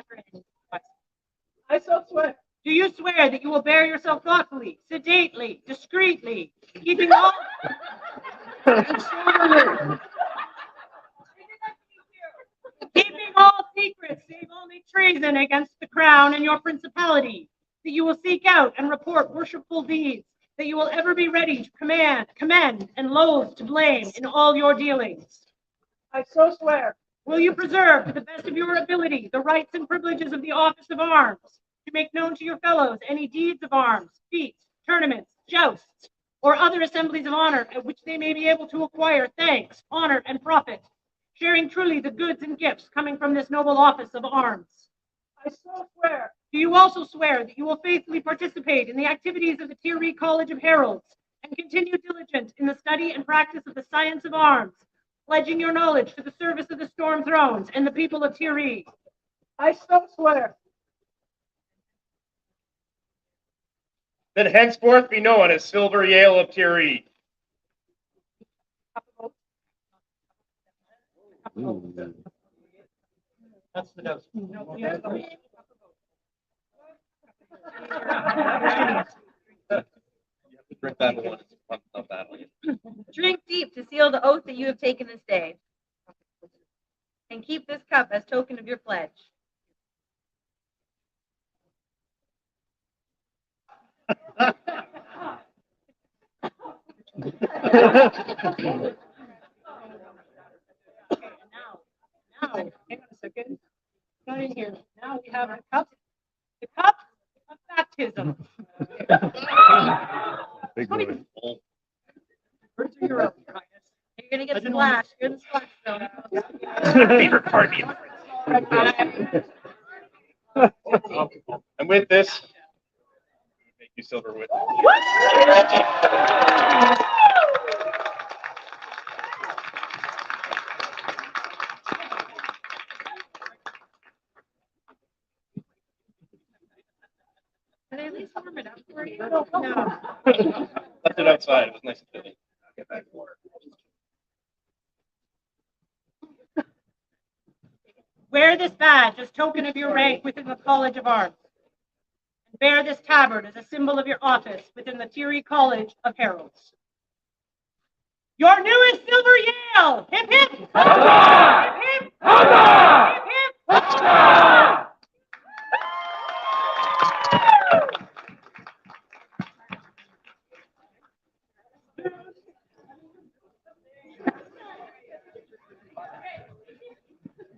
I so swear. Do you swear that you will bear yourself thoughtfully, sedately, discreetly, keeping all secrets save only treason against the crown and your principality? That you will seek out and report worshipful deeds, that you will ever be ready to commend, and loath to blame in all your dealings? I so swear. Will you preserve to the best of your ability the rights and privileges of the office of arms, to make known to your fellows any deeds of arms, feats, tournaments, jousts, or other assemblies of honor at which they may be able to acquire thanks, honor, and profit, sharing truly the goods and gifts coming from this noble office of arms? I so swear. Do you also swear that you will faithfully participate in the activities of the Tir Righ College of Heralds and continue diligent in the study and practice of the science of arms, pledging your knowledge to the service of the Storm Thrones and the people of Tir Righ? I so swear. Then henceforth be known as Silver Yale of Tir Righ. That's the nose. You have to drink that one. It's not that one. Drink deep to seal the oath that you have taken this day. And keep this cup as token of your pledge. Now, hang on a second. Not in here. Now we have the cup of baptism. Big boy. Words are your own, Your Highness. You're going to get splashed. You're in the splash zone. Favorite part And with this, make you silver with. we warm it up for you? No. Left it outside. It was nice and chilly. Get back to work. Wear this badge as token of your rank within the College of Arts. And bear this tabard as a symbol of your office within the Tir Righ College of Heralds. Your newest silver Yale! Hip hip! Hip hip! Hip hip!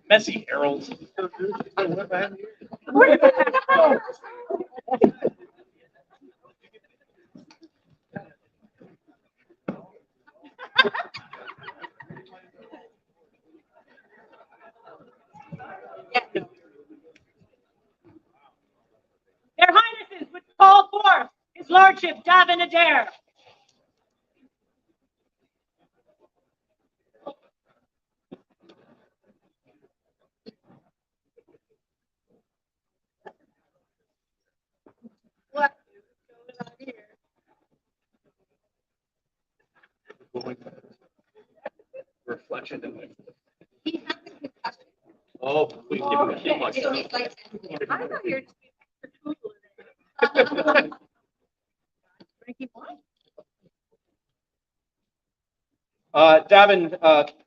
Messy heralds. Their Highnesses would call forth His Lordship Davin Adair. What is going on here? Reflection in it. He has a concussion. Oh, please give him a hit like So that. he's like, I'm not here to be extra cool today. Drinking wine? Davin,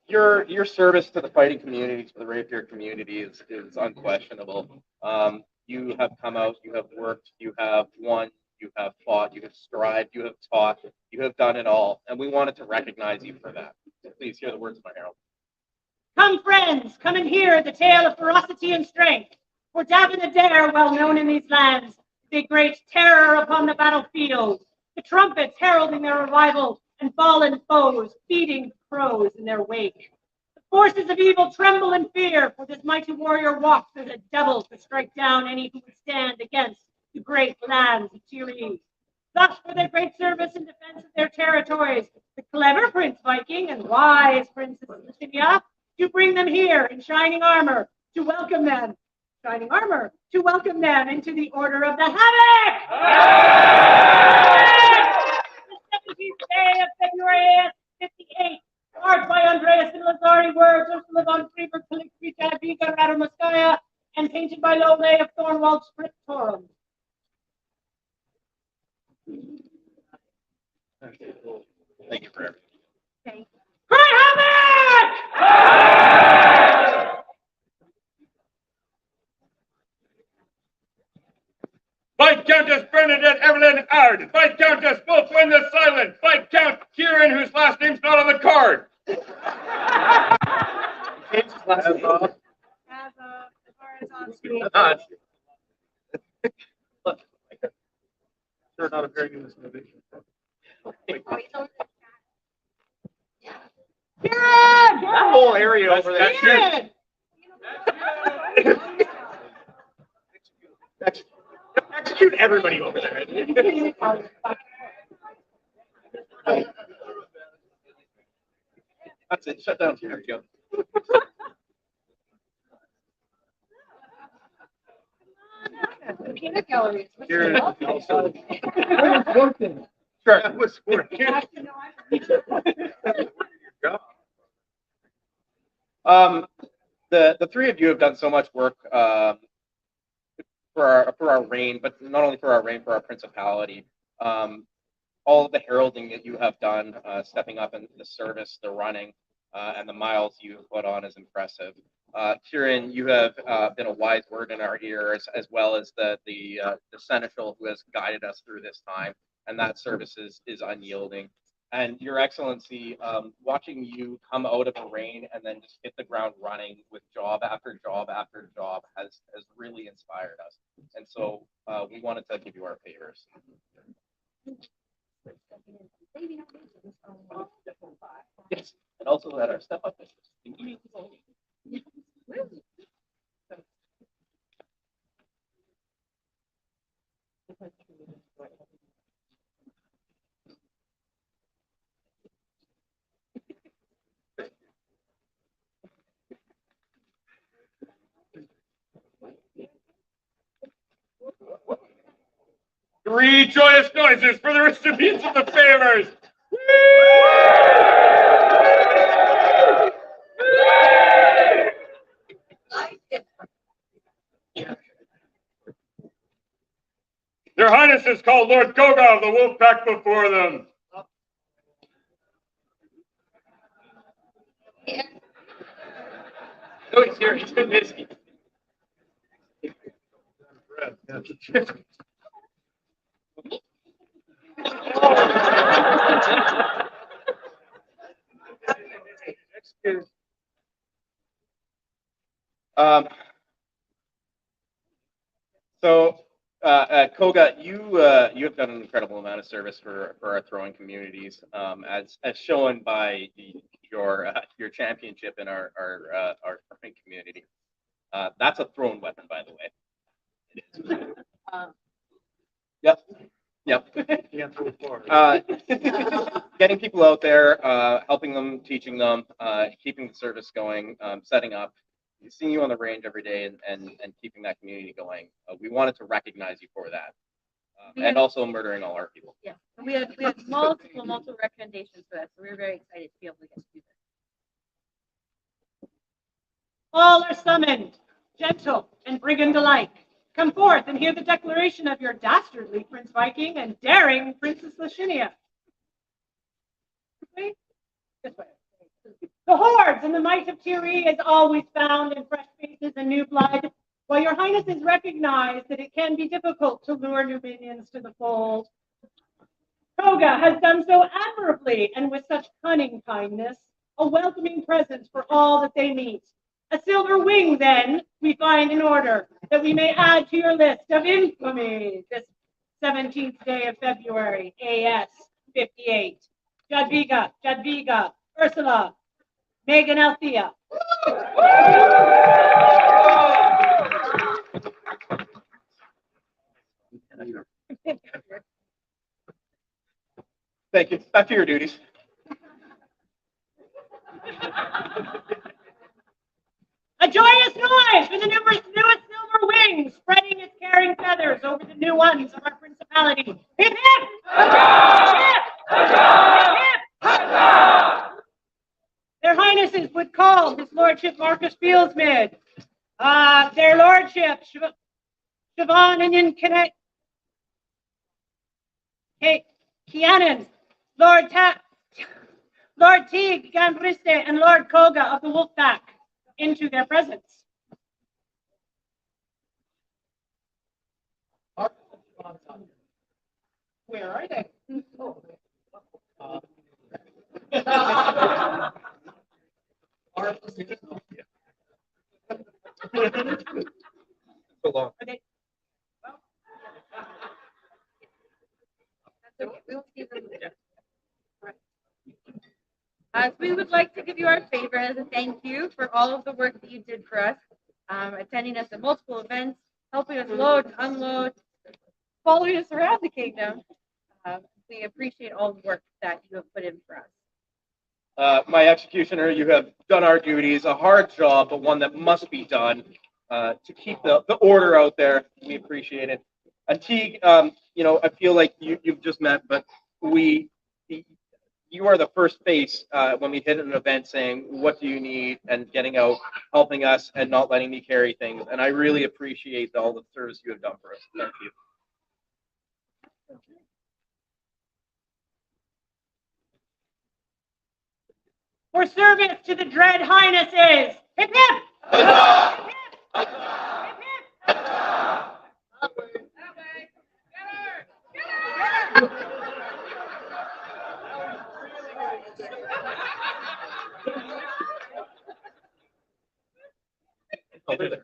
your service to the fighting communities, to the rapier community is unquestionable. You have come out, you have worked, you have won, you have fought, you have strived, you have taught, you have done it all, and we wanted to recognize you for that. So please hear the words of my herald. Come, friends, come and hear the tale of ferocity and strength. For Davin Adair, well known in these lands, is a great terror upon the battlefield. The trumpets heralding their arrival, and fallen foes feeding crows in their wake. The forces of evil tremble in fear, for this mighty warrior walks as a devil to strike down any who would stand against the great lands of Tir Righ. Thus, for their great service in defense of their territories, the clever Prince Viking and wise Princess Lavinia to bring them here in shining armor to welcome them into the Order of the Havoc! The 17th day of February 58, marked by Andreas and Lazari words, Ursula von Friedberg, Kalikrita, Viga, Radomoskaya, and painted by Lole of Thornwald Scriptorum. Thank you for everything. Thank you. Cry Havoc! Viscountess Bernadette Evelyn Ard, Viscountess Wolfwin the Silent, Viscount Kieran, whose last name's not on the card. As far as on screen. Sure, not a very good innovation. oh, he's over the Kieran! That whole area over there. Kieran! Execute everybody over there. That's it. Shut down. Here we go. The peanut gallery. Here it also. Sure. That was working. The three of you have done so much work for our reign, but not only for our reign, for our principality. All of the heralding that you have done, stepping up in the service, the running, and the miles you have put on is impressive. Kieran, you have been a wise word in our ears, as well as the seneschal who has guided us through this time, and that service is unyielding. And Your Excellency, watching you come out of a reign and then just hit the ground running with job after job after job has really inspired us. And so we wanted to give you our favors. Yes, and also at our step up business. Three joyous noises for the recipients of the favors. Their Highnesses call Lord Goga of the Wolf Pack before them. Oh, he's here. He's been busy. Koga, you have done an incredible amount of service for our throwing communities, as shown by your championship in our throwing community. That's a thrown weapon, by the way. It is. Yep. Getting people out there, helping them, teaching them, keeping the service going, setting up, seeing you on the range every day, and keeping that community going. We wanted to recognize you for that, and also murdering all our people. Yeah, we had multiple recommendations for that, so we were very excited to be able to get to do that. All are summoned, gentle and brigand alike. Come forth and hear the declaration of your dastardly Prince Viking and daring Princess Lashinia. This way. The hordes and the might of Tir Righ is always found in fresh faces and new blood, while your highnesses recognize that it can be difficult to lure new minions to the fold. Koga has done so admirably and with such cunning kindness, a welcoming present for all that they meet. A silver wing, then, we find in order, that we may add to your list of infamy this 17th day of February, AS 58. Jadviga, Ursula, Megan Althea. Thank you. Back to your duties. A joyous noise for the newest silver wing, spreading its carrying feathers over the new ones of our principality. Hip, hip! Hip! Hip! Their highnesses would call his lordship Marcus Fieldsmid, their lordship Siobhan and Kianan, Lord Teague Gambriste, and Lord Koga of the Wolfpack into their presence. Where are they? So long. Are they? That's okay. We will see them later. So we would like to give you our favor as a thank you for all of the work that you did for us, attending us at multiple events, helping us load and unload, following us around the kingdom. We appreciate all the work that you have put in for us. My executioner, you have done our duties, a hard job, but one that must be done to keep the order out there. We appreciate it. And Teague, I feel like you've just met, but you are the first face when we hit an event saying, what do you need? And getting out, helping us, and not letting me carry things. And I really appreciate all the service you have done for us. Thank you. For service to the dread highnesses. Hip, hip! Hip, hip! Hip, hip! That way. Get her! Get her! I'll do that.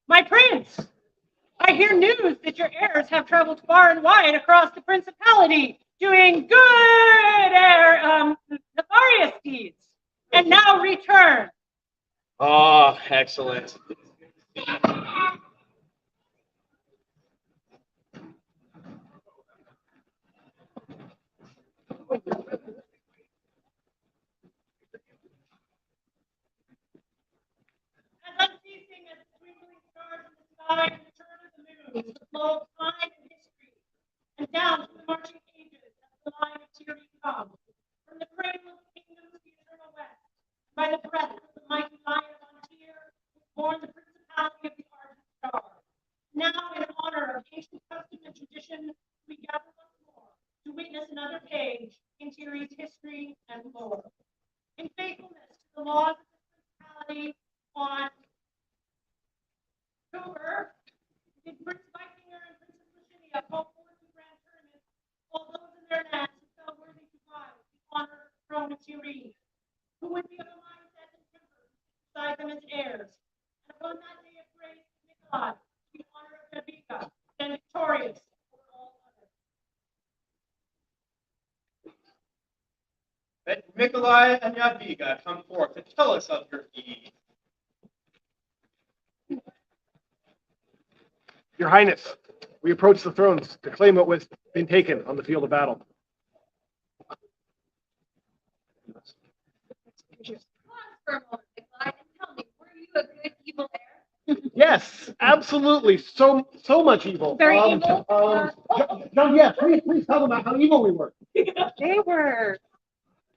My prince, I hear news that your heirs have traveled far and wide across the principality, doing good nefarious deeds, and now return. Oh, excellent. chronicles the flow of time and history, and down to the marching ages as the line of Tir Righ comes, from the cradle of the kingdoms of the eternal west, by the breath of the mighty lion on Tir, was born the principality of the Argent Star. Now, in honor of ancient custom and tradition, we gather once more to witness another page in Tir Righ's history and lore. In faithfulness to the laws of the principality on October, did Prince Vikinger and Princess Lavinia call forth the grand tournament, all those in their lands who felt worthy to vie with the honor of the throne of Tir Righ, who would be of a mindset and temper beside them as heirs. And upon that day of grace, Nikolai, the honor of Jadwiga, and victorious over all others. Let Nikolai and Jadwiga come forth to tell us of your deeds. Your Highness, we approach the thrones to claim what was been taken on the field of battle. Pause for a moment, Nikolai, and tell me, were you a good evil heir? Yes, absolutely. So much evil. Very evil? Yeah, please tell them about how evil we were. They were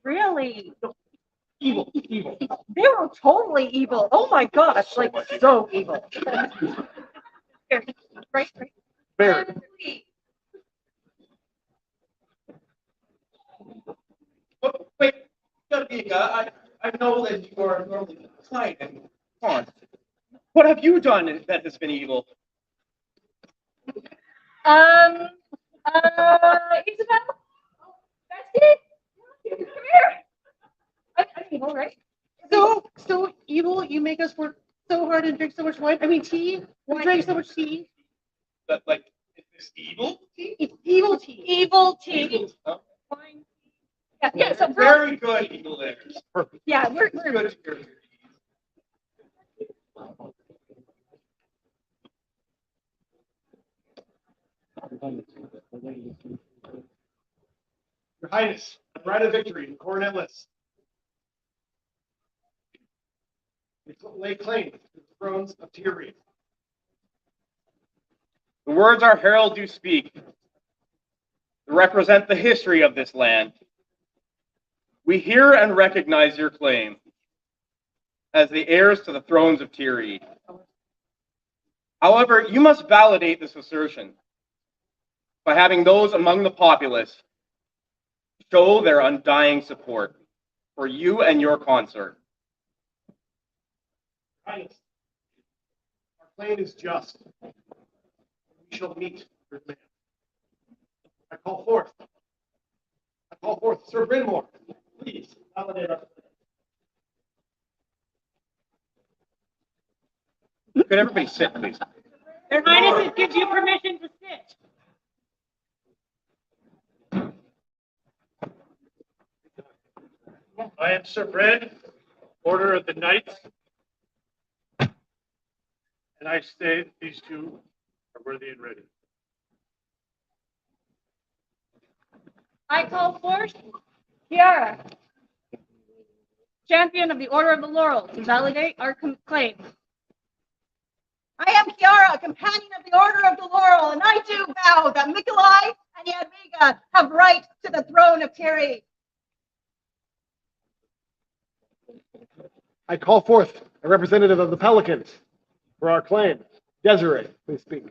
really, Evil. they were totally evil. Oh my gosh, like so evil. Here, right. Very. Please. Wait, Jadwiga, I know that you are normally kind and fond. What have you done that has been evil? Isabel? Bestie? Come here. I'm evil, right? So evil, you make us work so hard and drink so much wine. I mean tea. We drink so much tea. That, like, is this evil? It's evil tea. Evil tea. Huh? Wine. Yeah, so Very good, evil heirs. yeah, we're It's good to hear your deeds. Your Highness, right of victory, coronetless. We lay claim to the thrones of Tir Righ. The words our herald do speak represent the history of this land. We hear and recognize your claim as the heirs to the thrones of Tir Righ. However, you must validate this assertion by having those among the populace show their undying support for you and your consort. Highness, our claim is just. We shall meet your demand. I call forth Sir Brynmore. Please validate our claim. Could everybody sit, please? Their Highnesses gives you permission to sit. I am Sir Bryn, Order of the Knights. And I state these two are worthy and ready. I call forth Kiara, champion of the Order of the Laurel, to validate our claim. I am Kiara, a companion of the Order of the Laurel, and I do vow that Nikolai and Jadwiga have right to the throne of Tir Righ. I call forth a representative of the Pelicans for our claim. Desiree, please speak.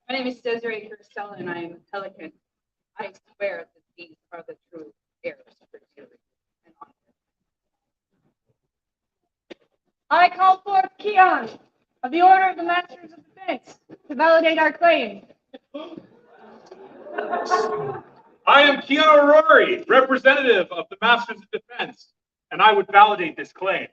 My name is Desiree Kirstella, and I am a Pelican. I swear that these are the true heirs for Tir Righ and honor. I call forth Keon of the Order of the Masters of Defense to validate our claim. I am Keanu Rory, representative of the Masters of Defense, and I would validate this claim.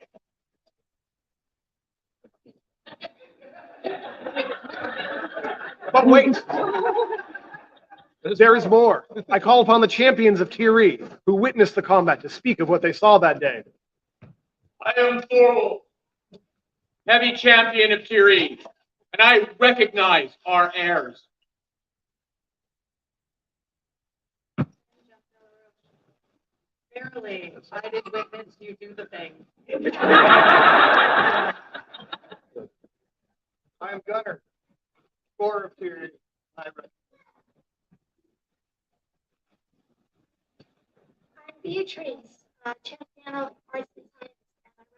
But wait, there is more. I call upon the champions of Tir Righ who witnessed the combat to speak of what they saw that day. I am Thorvald, heavy champion of Tir Righ, and I recognize our heirs. Barely, I did witness you do the thing. I am Gunner, Score of Tir, I recognize. I'm Beatrice, champion of arts and science, and I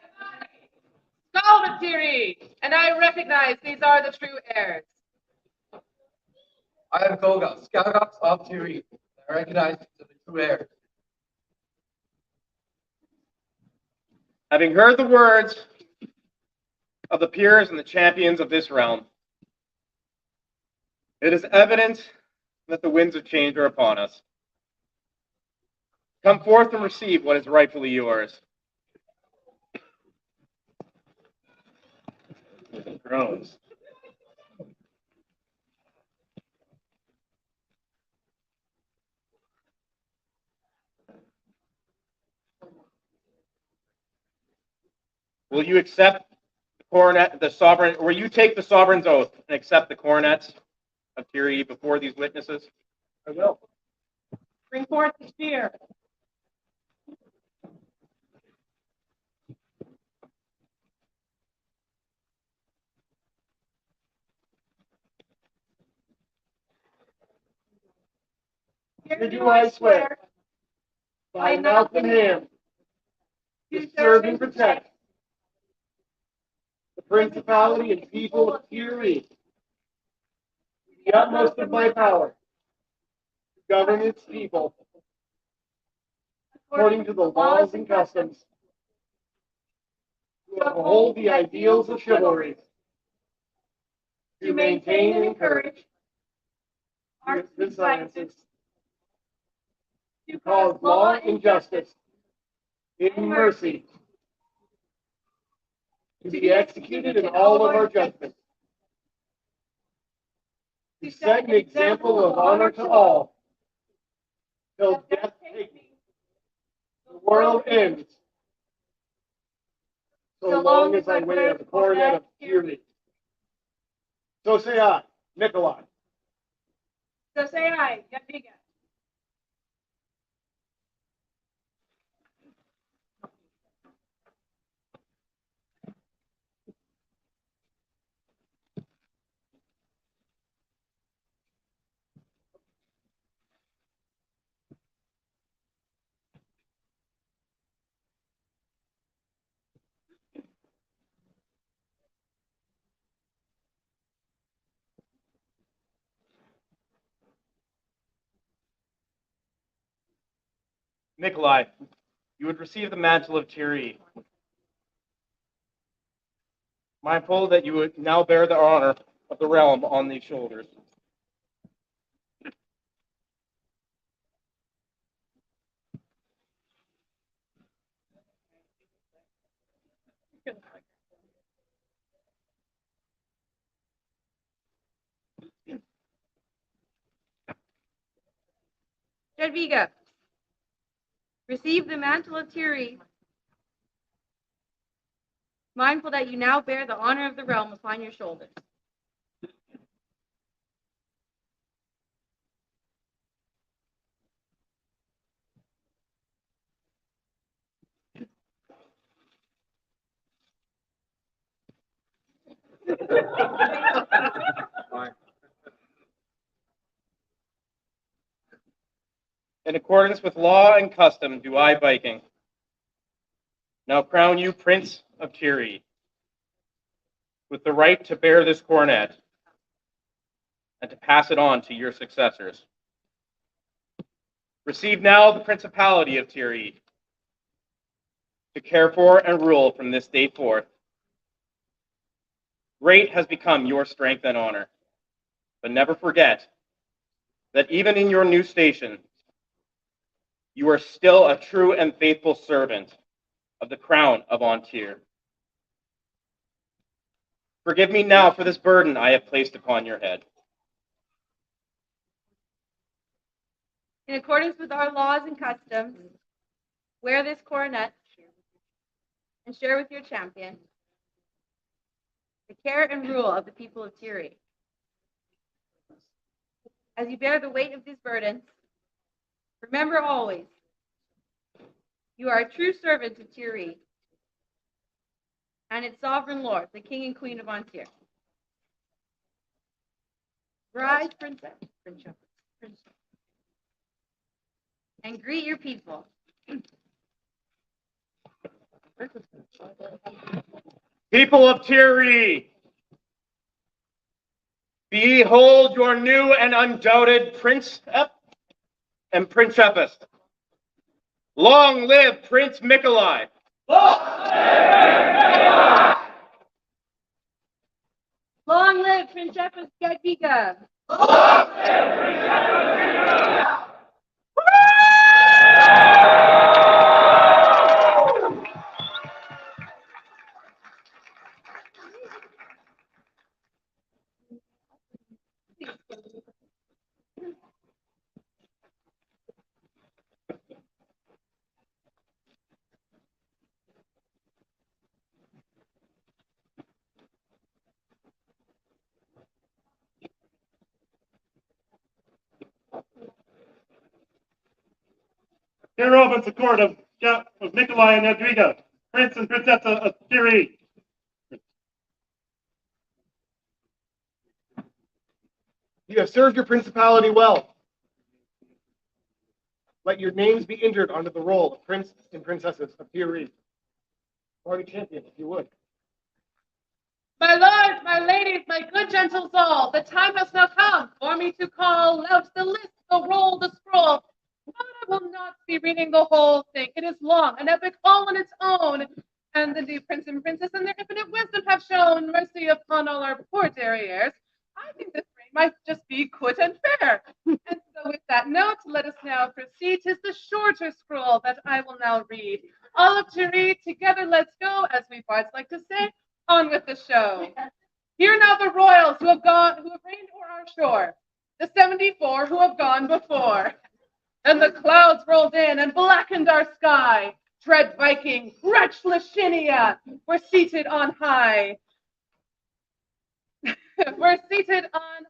recognize Skull of Tir Righ, and I recognize these are the true heirs. I am Goga, Scout of Tir Righ. I recognize the true heirs. Having heard the words of the peers and the champions of this realm, it is evident that the winds of change are upon us. Come forth and receive what is rightfully yours. Groans. Will you accept the coronet, the sovereign, or will you take the sovereign's oath and accept the coronets of Tir Righ before these witnesses? I will. Bring forth the spear. Here do I swear, by mouth and hand, to serve and protect the principality and people of Tir Righ, to the utmost of my power, to govern its people, according to the laws and customs, to uphold the ideals of chivalry, to maintain and encourage arts and sciences, to cause law and justice in mercy to be executed in all of our judgments, to set an example of honor to all, till death take me, the world ends, so long as I wear the coronet of Tir Righ. So say I, Nikolai. So say I, Jadwiga. Nikolai, you would receive the mantle of Tir Righ. Mindful that you would now bear the honor of the realm on these shoulders. Jadwiga, receive the mantle of Tir Righ, mindful that you now bear the honor of the realm upon your shoulders. In accordance with law and custom, do I, Viking, now crown you Prince of Tir Righ, with the right to bear this coronet and to pass it on to your successors. Receive now the principality of Tir Righ, to care for and rule from this day forth. Great has become your strength and honor, but never forget that even in your new station, you are still a true and faithful servant of the crown of Antir. Forgive me now for this burden I have placed upon your head. In accordance with our laws and customs, wear this coronet and share with your champion the care and rule of the people of Tir Righ. As you bear the weight of these burdens, remember always, you are a true servant of Tir Righ, and its sovereign lord, the King and Queen of Tir. Rise, princess, and greet your people. People of Tir Righ, behold your new and undoubted Prince and Princess. Long live Prince Mikolai! Long live Princess Jadwiga! Here opens the court of Nikolai and Jadwiga, Prince and Princess of Tir Righ. You have served your principality well. Let your names be entered onto the roll of Prince and Princesses of Tir Righ. Party champion, if you would. My lords, my ladies, my good gentle soul, the time has now come for me to call out the list, the roll, the scroll. But I will not be reading the whole thing. It is long, an epic all on its own. And the new prince and princess and their infinite wisdom have shown mercy upon all our poor derrieres. I think this reign might just be quit and fair. And so with that note, let us now proceed. 'Tis the shorter scroll that I will now read. All of Tir Righ, together let's go, as we bards like to say, on with the show. Hear now the royals who have reigned o'er our shore, the 74 who have gone before. And the clouds rolled in and blackened our sky. Dread Viking, wretch Lashinia, were seated on high. We're seated on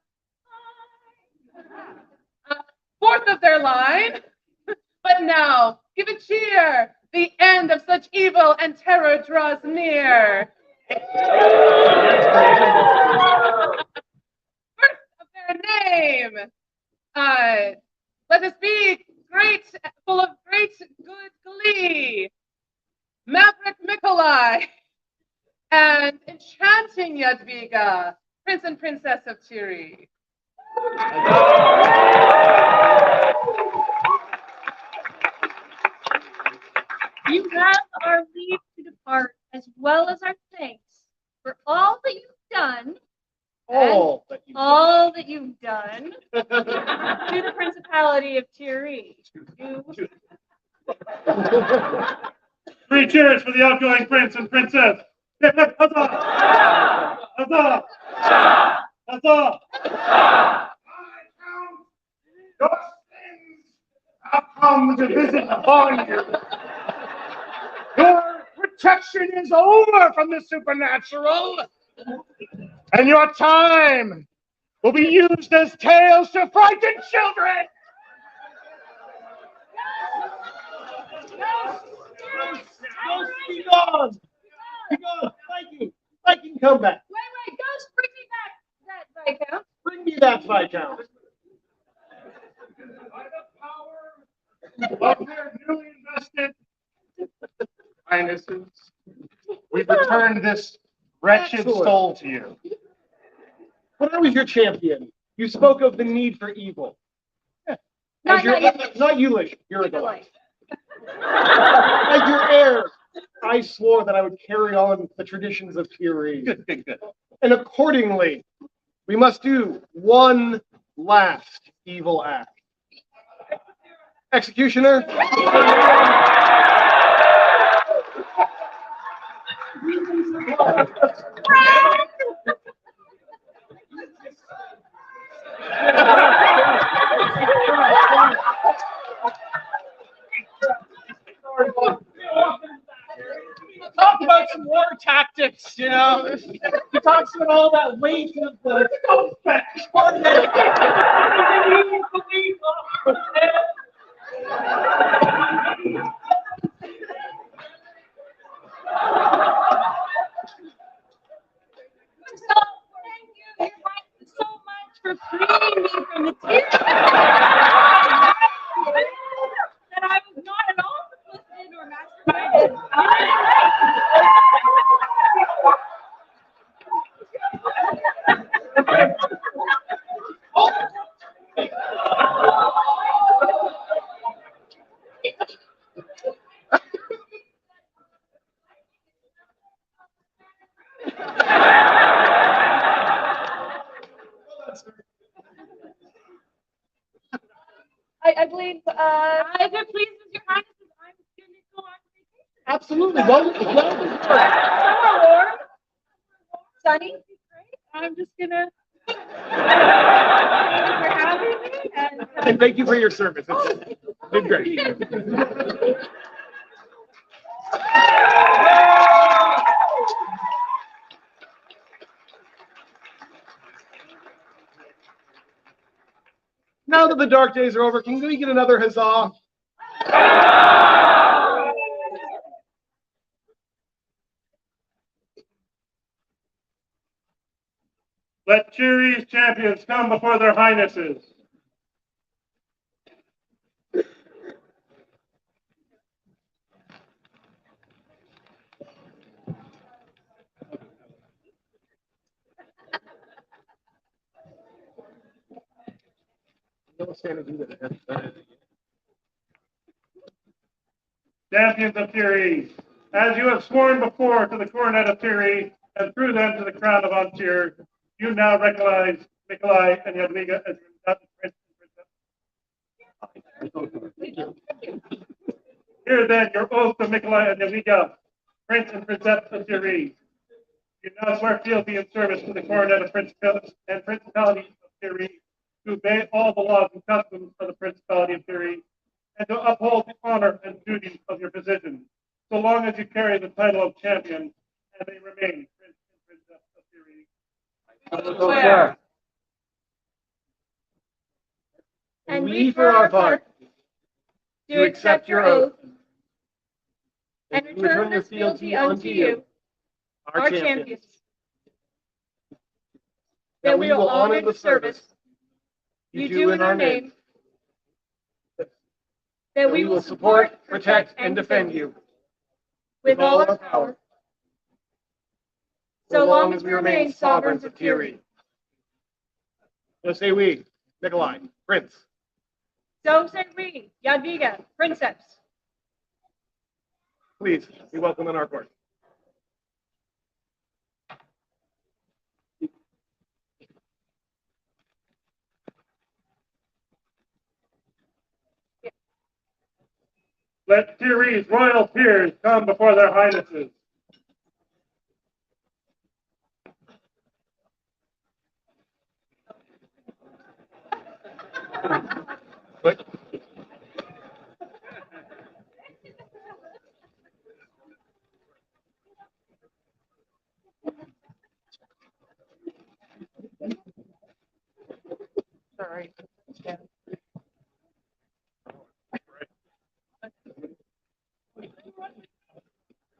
fourth of their line. But now, give a cheer. The end of such evil and terror draws near. First of their name. Let us be great, full of great good glee. Maverick Mikolai and enchanting Jadwiga, Prince and Princess of Tir Righ. You have our leave to depart, as well as our thanks for all that you've done. All that you've done to the Principality of Tir Righ. Three cheers for the outgoing prince and princess. Hip, hip, huzzah! Huzzah! Huzzah! Your sins have come to visit upon you. Your protection is over from the supernatural, and your time will be used as tales to frighten children. Be gone! Be gone! Viking, come back. Wait, Ghost, bring me back that Viscount. Bring me that Viscount. By the power of their newly invested highnesses, we've returned this wretched soul to you. When I was your champion, you spoke of the need for evil. Not you, Lish. You're a delight. As your heir, I swore that I would carry on the traditions of Tir Righ. Good. And accordingly, we must do one last evil act. Executioner. Talk about some war tactics, you know. He talks about all that weight of the So, thank you, Your Highness, so much for freeing me from the tears that I was not at all complicit or masterminded. I believe, if it pleases Your Highness, I'm going to go on vacation. Absolutely. Well, Summer warm. Sunny. I'm just gonna. Thank you for having me, and thank you for your service. It's been great. Now that the dark days are over, can we get another huzzah? Let Tir Righ's champions come before their highnesses. Champions of Tir Righ, as you have sworn before to the coronet of Tir Righ and through them to the crown of Antir, you now recognize Nikolai and Jadwiga as your prince and princess. Hear then your oath to Nikolai and Jadwiga, prince and princess of Tir Righ. You now swear fealty and service to the coronet of principalities and principalities of Tir Righ, to obey all the laws and customs of the principality of Tir Righ, and to uphold the honor and duties of your position, so long as you carry the title of champion and they remain prince and princess of Tir Righ. And we, for our part, do accept your oath and return this fealty unto you, our champions, that we will honor the service you do in our name, that we will support, protect, and defend you with all our power, so long as we remain sovereigns of Tir Righ. So say we, Nikolai, prince. So say we, Jadwiga, princeps. Please be welcome in our court. Let Tir Righ's royal peers come before their highnesses. But Sorry. Yeah.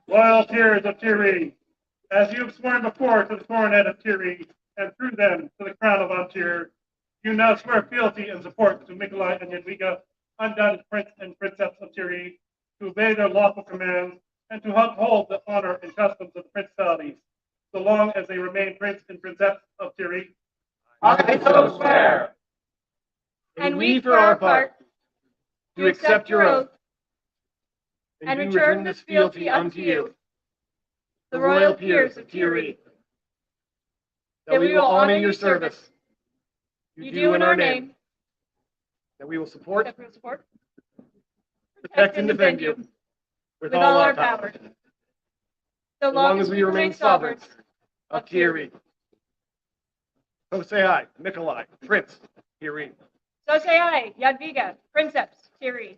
Loyal peers of Tir Righ, as you have sworn before to the coronet of Tir Righ and through them to the crown of Antir, you now swear fealty and support to Nikolai and Jadwiga, undoubted prince and princess of Tir Righ, to obey their lawful commands and to uphold the honor and customs of the principalities, so long as they remain prince and princess of Tir Righ. I so swear. And we, for our part, do accept your oath and return this fealty unto you, the royal peers of Tir Righ, that we will honor your service you do in our name, that we will support, protect, and defend you with all our power, so long as we remain sovereigns of Tir Righ. So say I, Nikolai, prince, Tir Righ. So say I, Jadwiga, princeps, Tir Righ.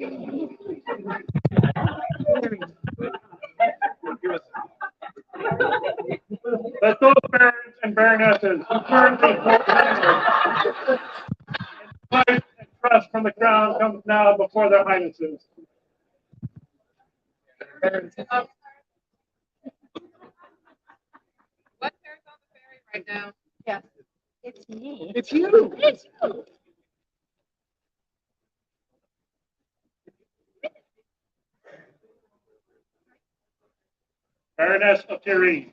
Let those barons and baronesses who currently hold members and trust from the crown comes now before their highnesses. What pair's on the ferry right now? Yes, it's me. It's you. It's you. Baroness of Tir Righ,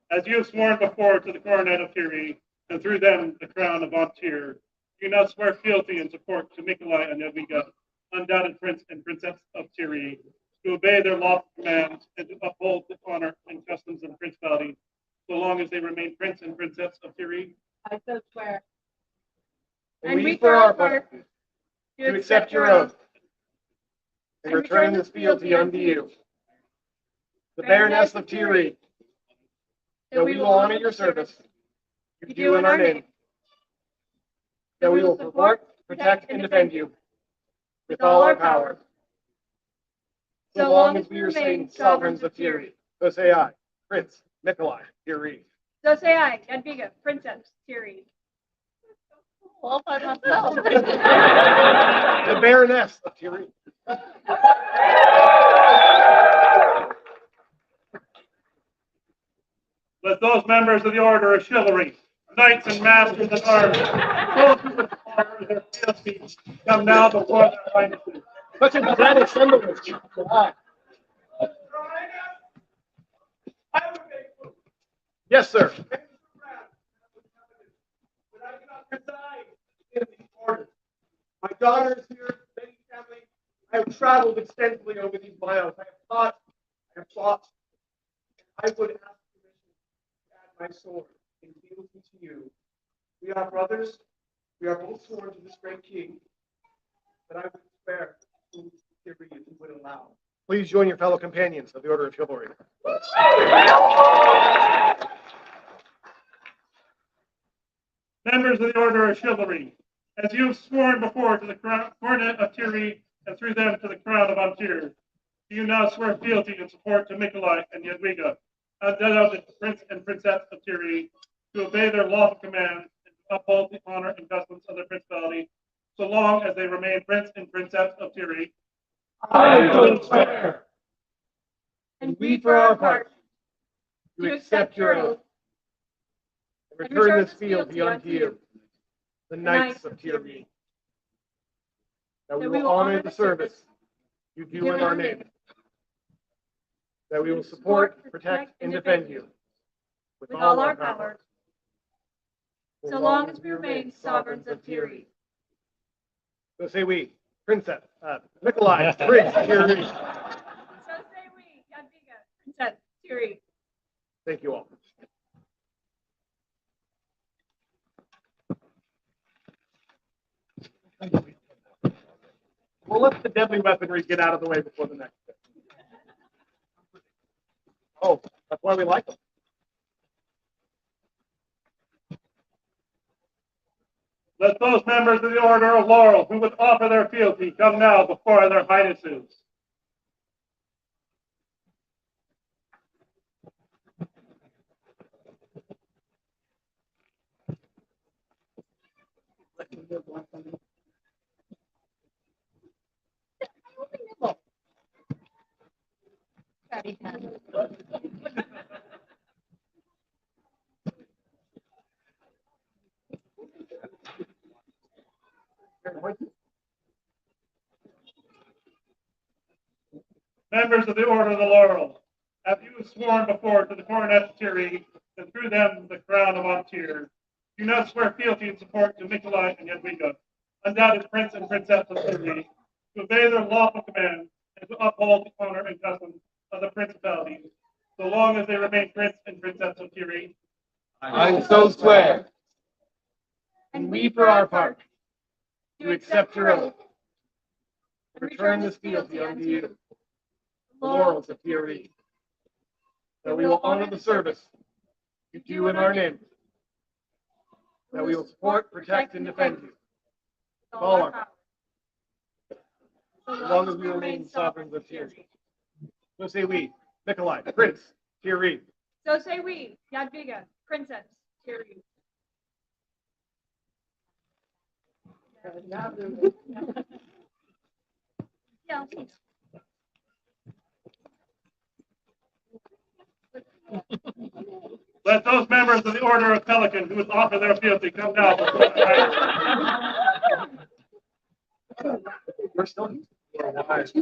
as you have sworn before to the coronet of Tir Righ, and through them the crown of Tir, you now swear fealty and support to Nikolai and Jadwiga, undoubted prince and princess of Tir Righ, to obey their lawful commands and to uphold the honor and customs of the principality, so long as they remain prince and princess of Tir Righ. I so swear. And we, for our part, do accept your oath and return this fealty unto you, the Baroness of Tir Righ, that we will honor your service, you do in our name, that we will support, protect, and defend you with all our power, so long as we remain sovereigns of Tir Righ. So say I, Prince Nikolai Tir Righ. So say I, Jadwiga, Princess Tir Righ. All by myself. The Baroness of Tir Righ. Let those members of the Order of Chivalry, knights and masters at arms, those who would honor their fealty, come now before their highnesses. Such a grand assemblage. Yes, sir. My daughter is here, many family. I have traveled extensively over these miles. I have thought, I have thought. I would ask permission to add my sword in fealty to you. We are brothers. We are both sworn to this great king. But I would swear to Tir Righ if you would allow. Please join your fellow companions of the Order of Chivalry. Members of the Order of Chivalry, as you have sworn before to the coronet of Tir Righ and through them to the crown of Tir, do you now swear fealty and support to Nikolai and Jadwiga, undoubted prince and princess of Tir Righ, to obey their lawful commands and to uphold the honor and customs of their principality, so long as they remain prince and princess of Tir Righ? I do swear. And we, for our part, To accept your oath and return this fealty unto you, the Knights of Tir Righ. That we will honor the service you do in our name. That we will support, protect, and defend you with all our power, so long as we remain sovereigns of Tir Righ. So say we, Princess, Nikolai, Prince Tir Righ. So say we, Jadwiga, Princess Tir Righ. Thank you all. We'll let the deadly weaponry get out of the way before the next step. Oh, that's why we like them. Let those members of the Order of Laurel who would offer their fealty come now before their highnesses. Members of the Order of the Laurel, have you sworn before to the coronet of Tir Righ and through them the crown of Tir, do not swear fealty and support to Nikolai and Jadwiga, undoubted prince and princess of Tir Righ, to obey their lawful commands and to uphold the honor and customs of the principality, so long as they remain prince and princess of Tir Righ? I so swear. And we, for our part, to accept your oath and return this fealty unto you, the laurels of Tir Righ, that we will honor the service you do in our name, that we will support, protect, and defend you with all our power, so long as we remain sovereigns of Tir. So say we, Nikolai, Prince, Tir Righ. So say we, Jadwiga, Princess, Tir Righ. Yeah. Let those members of the Order of Pelican who would offer their fealty come now. We're still wise.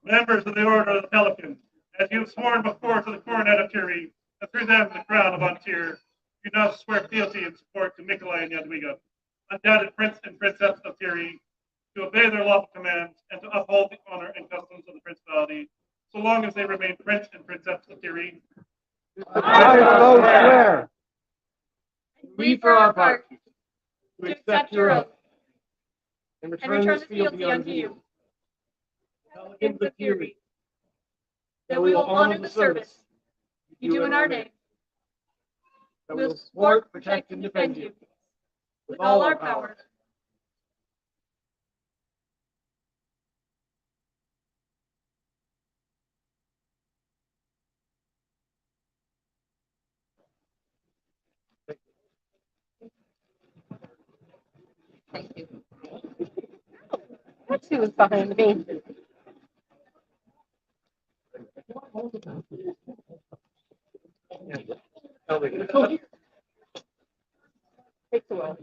Members of the Order of the Pelican, as you have sworn before to the coronet of Tir Righ, and through them the crown of Antir, you now swear fealty and support to Nikolai and Jadwiga, undoubted Prince and Princess of Tir Righ, to obey their lawful commands and to uphold the honor and customs of the principality, so long as they remain Prince and Princess of Tir Righ. I so swear. We, for our part, To accept your oath. And return this fealty unto you. Pelicans of Tir Righ, that we will honor the service you do in our name. That We will support, protect, and defend you with all our power. Thank you. That's who was behind me. Takes a while.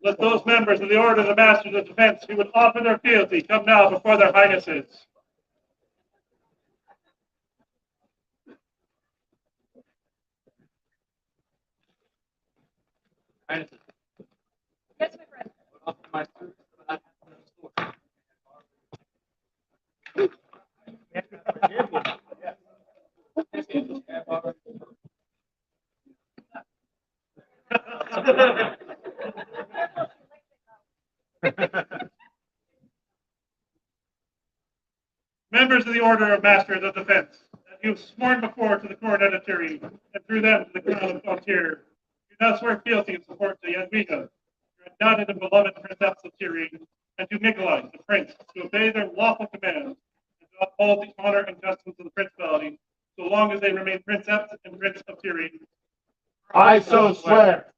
Let those members of the Order of the Masters of Defense who would offer their fealty come now before their highnesses. Yes, my friend. Members of the Order of Masters of Defense, as you have sworn before to the coronet of Tir Righ, and through them to the crown of Antir, you now swear fealty and support to Jadwiga, your undoubted and beloved Princess of Tir Righ, and to Nikolai, the Prince, to obey their lawful commands and to uphold the honor and customs of the principality, so long as they remain Princess and Prince of Tir Righ. I so swear.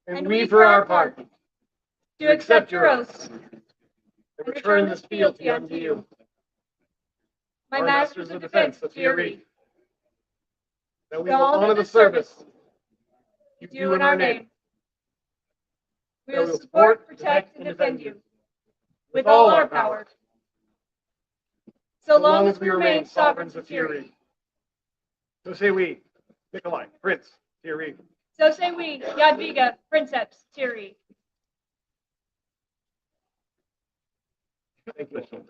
And we, for our part, To accept your oaths and return this fealty unto you. My masters of defense of Tir Righ, That we will honor the service you do in our name. We will support, protect, and defend you with all our power. So long as we remain sovereigns of Tir Righ. So say we, Nikolai, Prince, Tir Righ. So say we, Jadwiga, Princess, Tir Righ. Thank you.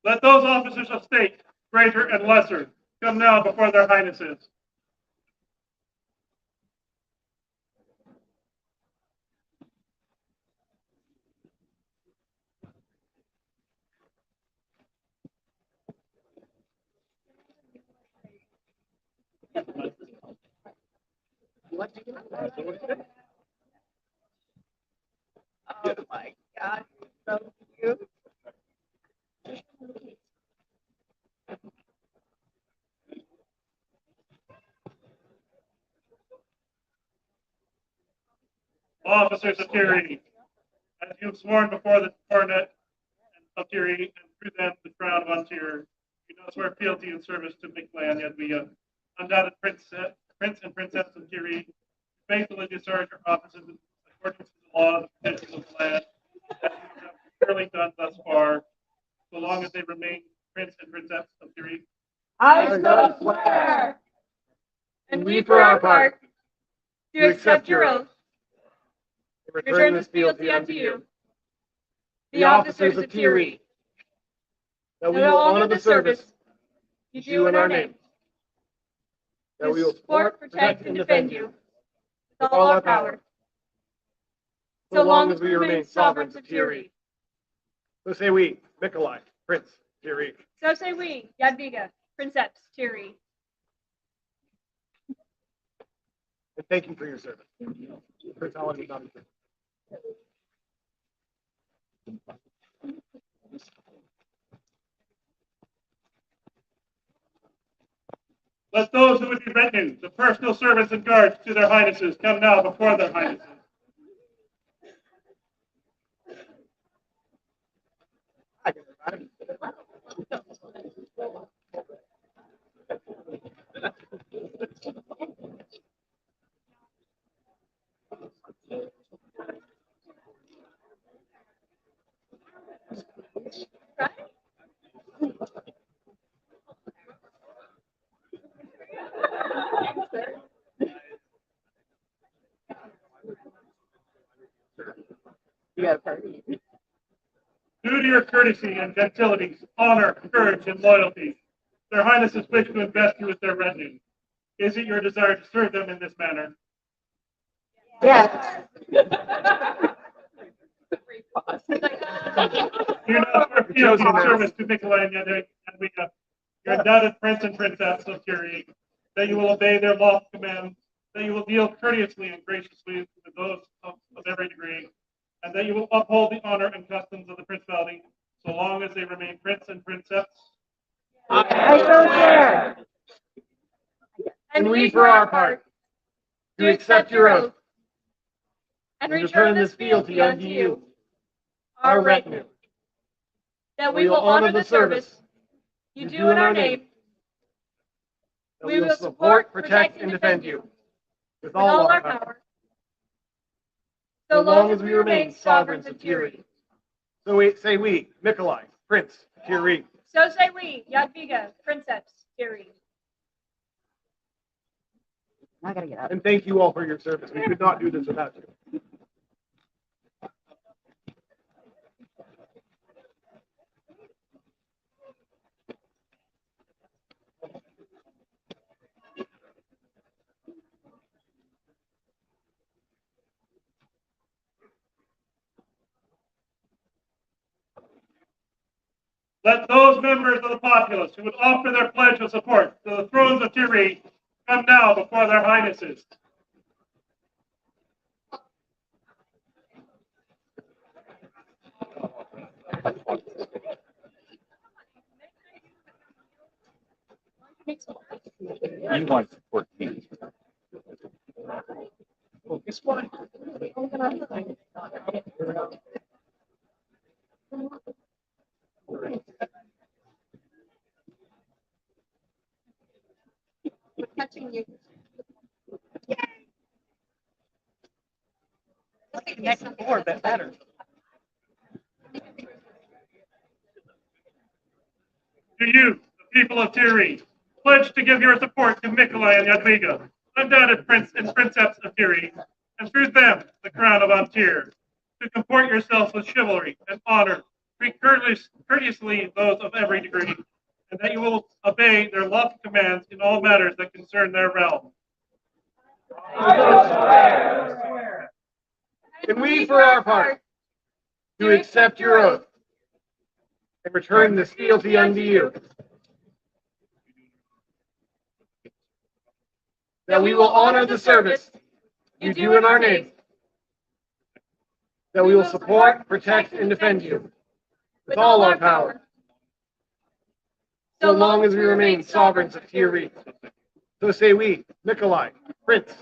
Let those officers of state, greater and lesser, come now before their highnesses. Oh my God, so cute. Officers of Tir Righ, as you have sworn before the coronet of Tir Righ, and through them the crown of Antir, You now swear fealty and service to Nikolai and Jadwiga, undoubted Prince and Princess of Tir Righ, faithfully discharge your offices according to the law and the traditions of the land, as you have clearly done thus far, so long as they remain Prince and Princess of Tir Righ. I so swear. And we, for our part, do accept your oath, return this fealty unto you, the officers of Tir Righ, that we will honor the service you do in our name, that we will support, protect, and defend you with all our power, so long as we remain sovereigns of Tir Righ. So say we, Nikolai, Prince, Tir Righ. So say we, Jadwiga, Princess Tir Righ. And thank you for your service. Prince Alan is not in prison. Let those who would be retinue, the personal servants and guards to their highnesses, come now before their highnesses. Due to your courtesy and gentility, honor, courage, and loyalty, their highnesses wish to invest you with their retinue. Is it your desire to serve them in this manner? Yes. You now swear fealty and service to Nikolai and Jadwiga, your undoubted Prince and Princess of Tir Righ, that you will obey their lawful commands, that you will deal courteously and graciously with those of every degree, and that you will uphold the honor and customs of the principality, so long as they remain Prince and Princess. I so swear. And we, for our part, do accept your oath and return this fealty unto you, our retinue, that we will honor the service you do in our name. We will support, protect, and defend you with all our power, so long as we remain sovereigns of Tir Righ. So we say we, Nikolai, Prince, Tir Righ. So say we, Jadwiga, Princess Tir Righ. I gotta get up. And thank you all for your service. We could not do this without you. Let those members of the populace who would offer their pledge of support to the thrones of Tir Righ come now before their highnesses. You want to support me. Well, guess what? We're catching you. Next board, that matters. To you, the people of Tir Righ, pledge to give your support to Nikolai and Jadwiga, undoubted Prince and Princess of Tir Righ, and through them, the crown of Antir, to comport yourselves with chivalry and honor, treat courteously those of every degree, and that you will obey their lawful commands in all matters that concern their realm. And we, for our part, do accept your oath and return this fealty unto you, that we will honor the service you do in our name, that we will support, protect, and defend you with all our power, so long as we remain sovereigns of Tir Righ. So say we, Nikolai, Prince,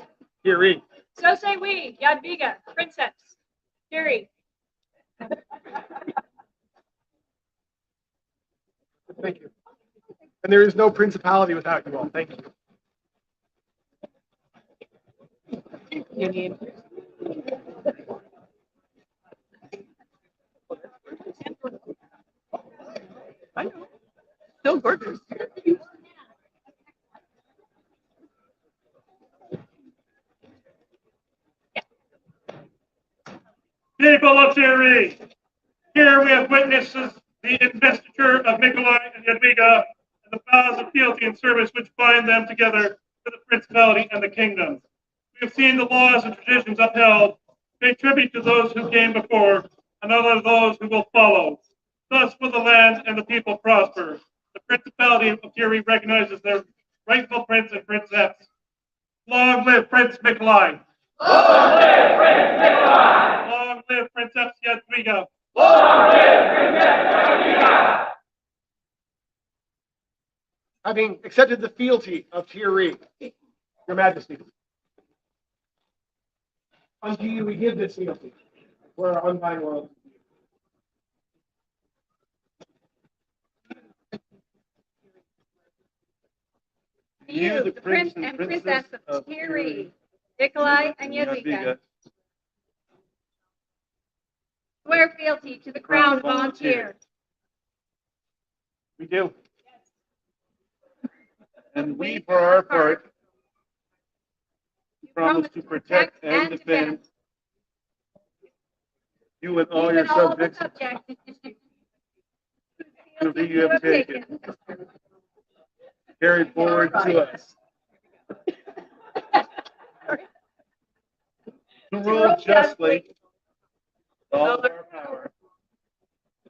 Tir Righ. So say we, Jadwiga, Princess Tir Righ. Thank you. And there is no principality without you all. Thank you. You need. I know. Still gorgeous. People of Tir Righ, here we have witnesses the investiture of Nikolai and Jadwiga and the vows of fealty and service which bind them together to the principality and the kingdom. We have seen the laws and traditions upheld, pay tribute to those who came before, and honor those who will follow. Thus will the land and the people prosper. The principality of Tir Righ recognizes their rightful prince and princess. Long live Prince Nikolai! Long live Prince Nikolai! Long live Princess Jadwiga! Long live Princess Jadwiga! Having accepted the fealty of Tir Righ, Your Majesty, unto you we give this fealty for our undying world. You, the Prince and Princess of Tir Righ, Nikolai and Jadwiga, swear fealty to the crown of Von Tir. We do. And we, for our part, promise to protect and defend you and all your subjects whom you have taken, carried forward to us. To rule justly with all of our power,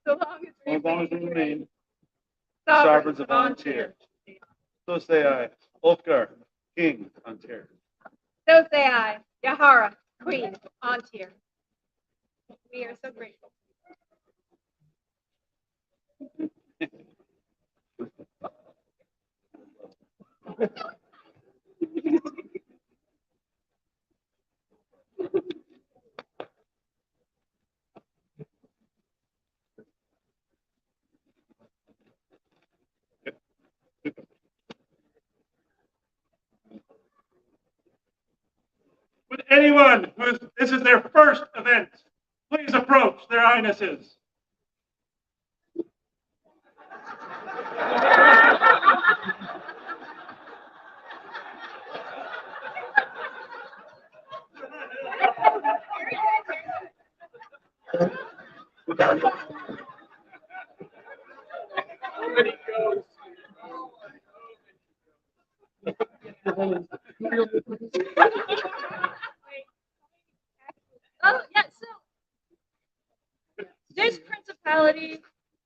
So long as we remain sovereigns of Von Tir. So say I, Ulfgar, King on Tir. So say I, Yahara, Queen on Tir. We are so grateful. Would anyone this is their first event, please approach their highnesses. Oh, yeah, so this principality,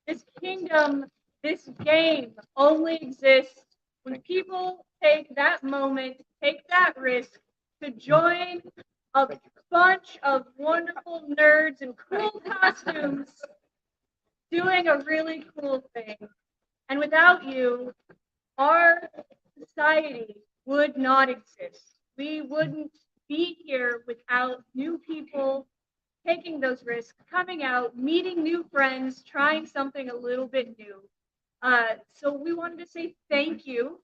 this kingdom, this game only exists when people take that moment, take that risk to join a bunch of wonderful nerds in cool costumes doing a really cool thing. And without you, our society would not exist. We wouldn't be here without new people taking those risks, coming out, meeting new friends, trying something a little bit new. So we wanted to say thank you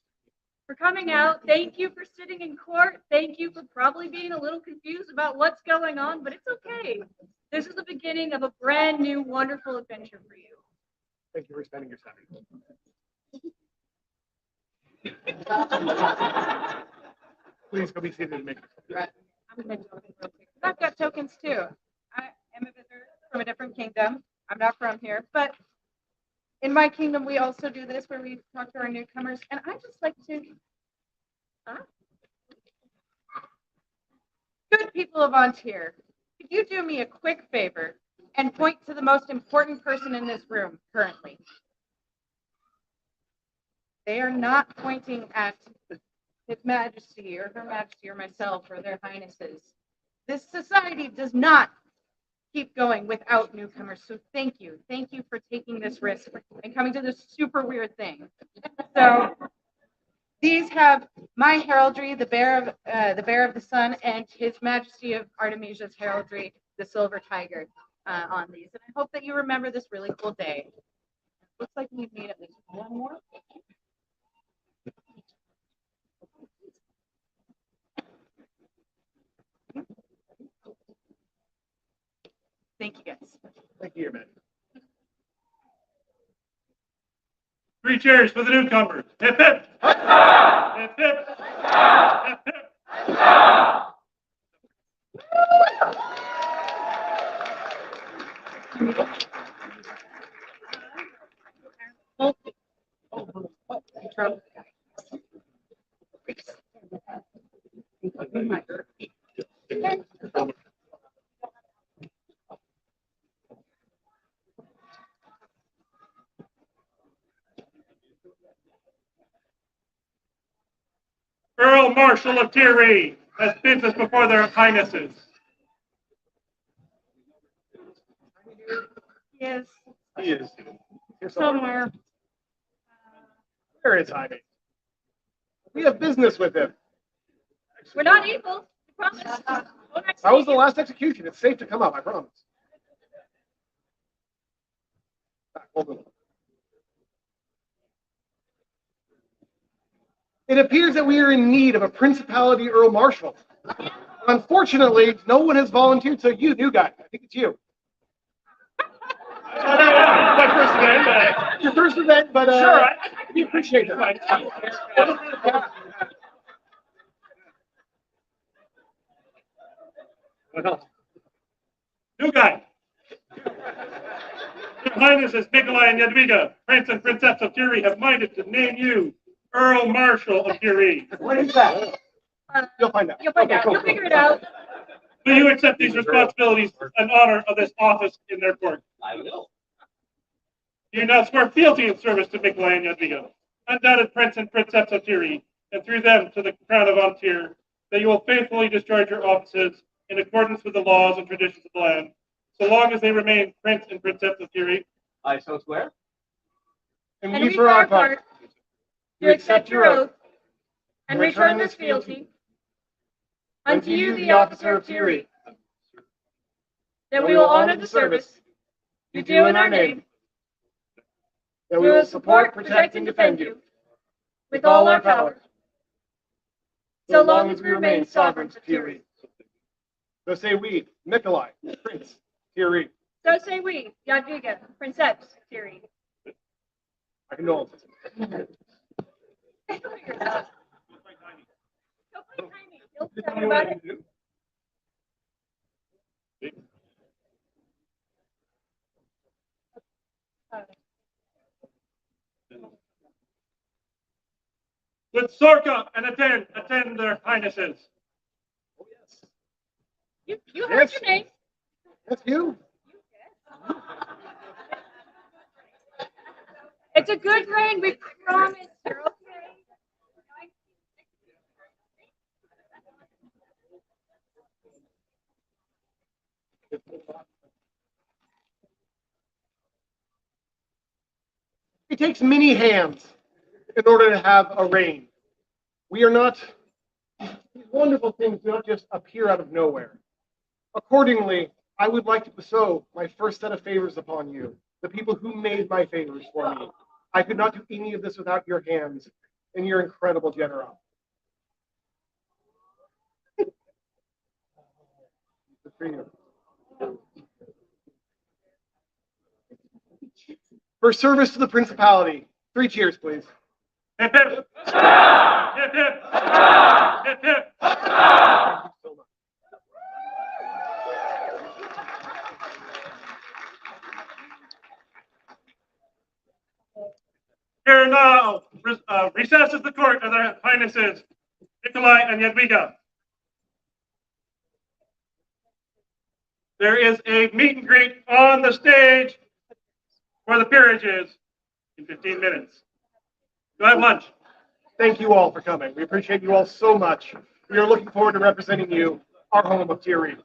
for coming out. Thank you for sitting in court. Thank you for probably being a little confused about what's going on, but it's okay. This is the beginning of a brand new, wonderful adventure for you. Thank you for spending your time. Please go be seated and make Right. I'm gonna talk real quick. I've got tokens too. I am a visitor from a different kingdom. I'm not from here, but in my kingdom, we also do this where we talk to our newcomers, and I just like to. Good people of Von Tir, could you do me a quick favor and point to the most important person in this room currently? They are not pointing at His Majesty or Her Majesty or myself or their highnesses. This society does not keep going without newcomers. So thank you. Thank you for taking this risk and coming to this super weird thing. So these have my heraldry, the bear of the sun, and His Majesty of Artemisia's heraldry, the silver tiger, on these. And I hope that you remember this really cool day. Looks like we need at least one more. Thank you, guys. Thank you, Your Majesty. 3 cheers for the newcomers. Hip hip. Hip hip. Hip hip. Earl Marshal of Tir Righ has business before their highnesses. Yes, He is here somewhere. Where is Jaime? We have business with him. We're not equal. I promise. Don't That was the last execution. It's safe to come up, I promise. Hold on. It appears that we are in need of a Principality Earl Marshal. Unfortunately, no one has volunteered, so you, new guy. I think it's you. My first event, Your first event, but sure, we appreciate that. New guy. Your Highnesses Nikolai and Jadwiga, Prince and Princess of Tir Righ, have minded to name you Earl Marshal of Tir Righ. What is that? You'll find out. You'll find out. You'll figure it out. Will you accept these responsibilities and honor of this office in their court? I will. Do you now swear fealty in service to Nikolai and Jadwiga, undoubted Prince and Princess of Tir Righ, and through them to the crown of Antir, that you will faithfully discharge your offices in accordance with the laws and traditions of the land, so long as they remain Prince and Princess of Tir Righ? I so swear. And we, for our part, to accept your oath and return this fealty unto you, the officer of Tir Righ, that we will honor the service you do in our name, that we will support, protect, and defend you with all our power, so long as we remain sovereign to Tir Righ. So say we, Nikolai, Prince, Tir Righ. So say we, Jadwiga, Princess Tir Righ. My condolences. With Sorka and attend their highnesses. Oh, yes. You heard your name. That's you. It's a good reign, we promise. You're okay. It takes many hands in order to have a reign. We are not, these wonderful things do not just appear out of nowhere. Accordingly, I would like to bestow my first set of favors upon you, the people who made my favors for me. I could not do any of this without your hands and your incredible generosity. For service to the Principality, 3 cheers, please. Hip hip. Hip hip. Hip hip. Thank you so much. Here now recesses the court of their highnesses, Nikolai and Jadwiga. There is a meet and greet on the stage for the peerages in 15 minutes. Do I have lunch? Thank you all for coming. We appreciate you all so much. We are looking forward to representing you, our home of Tir Righ.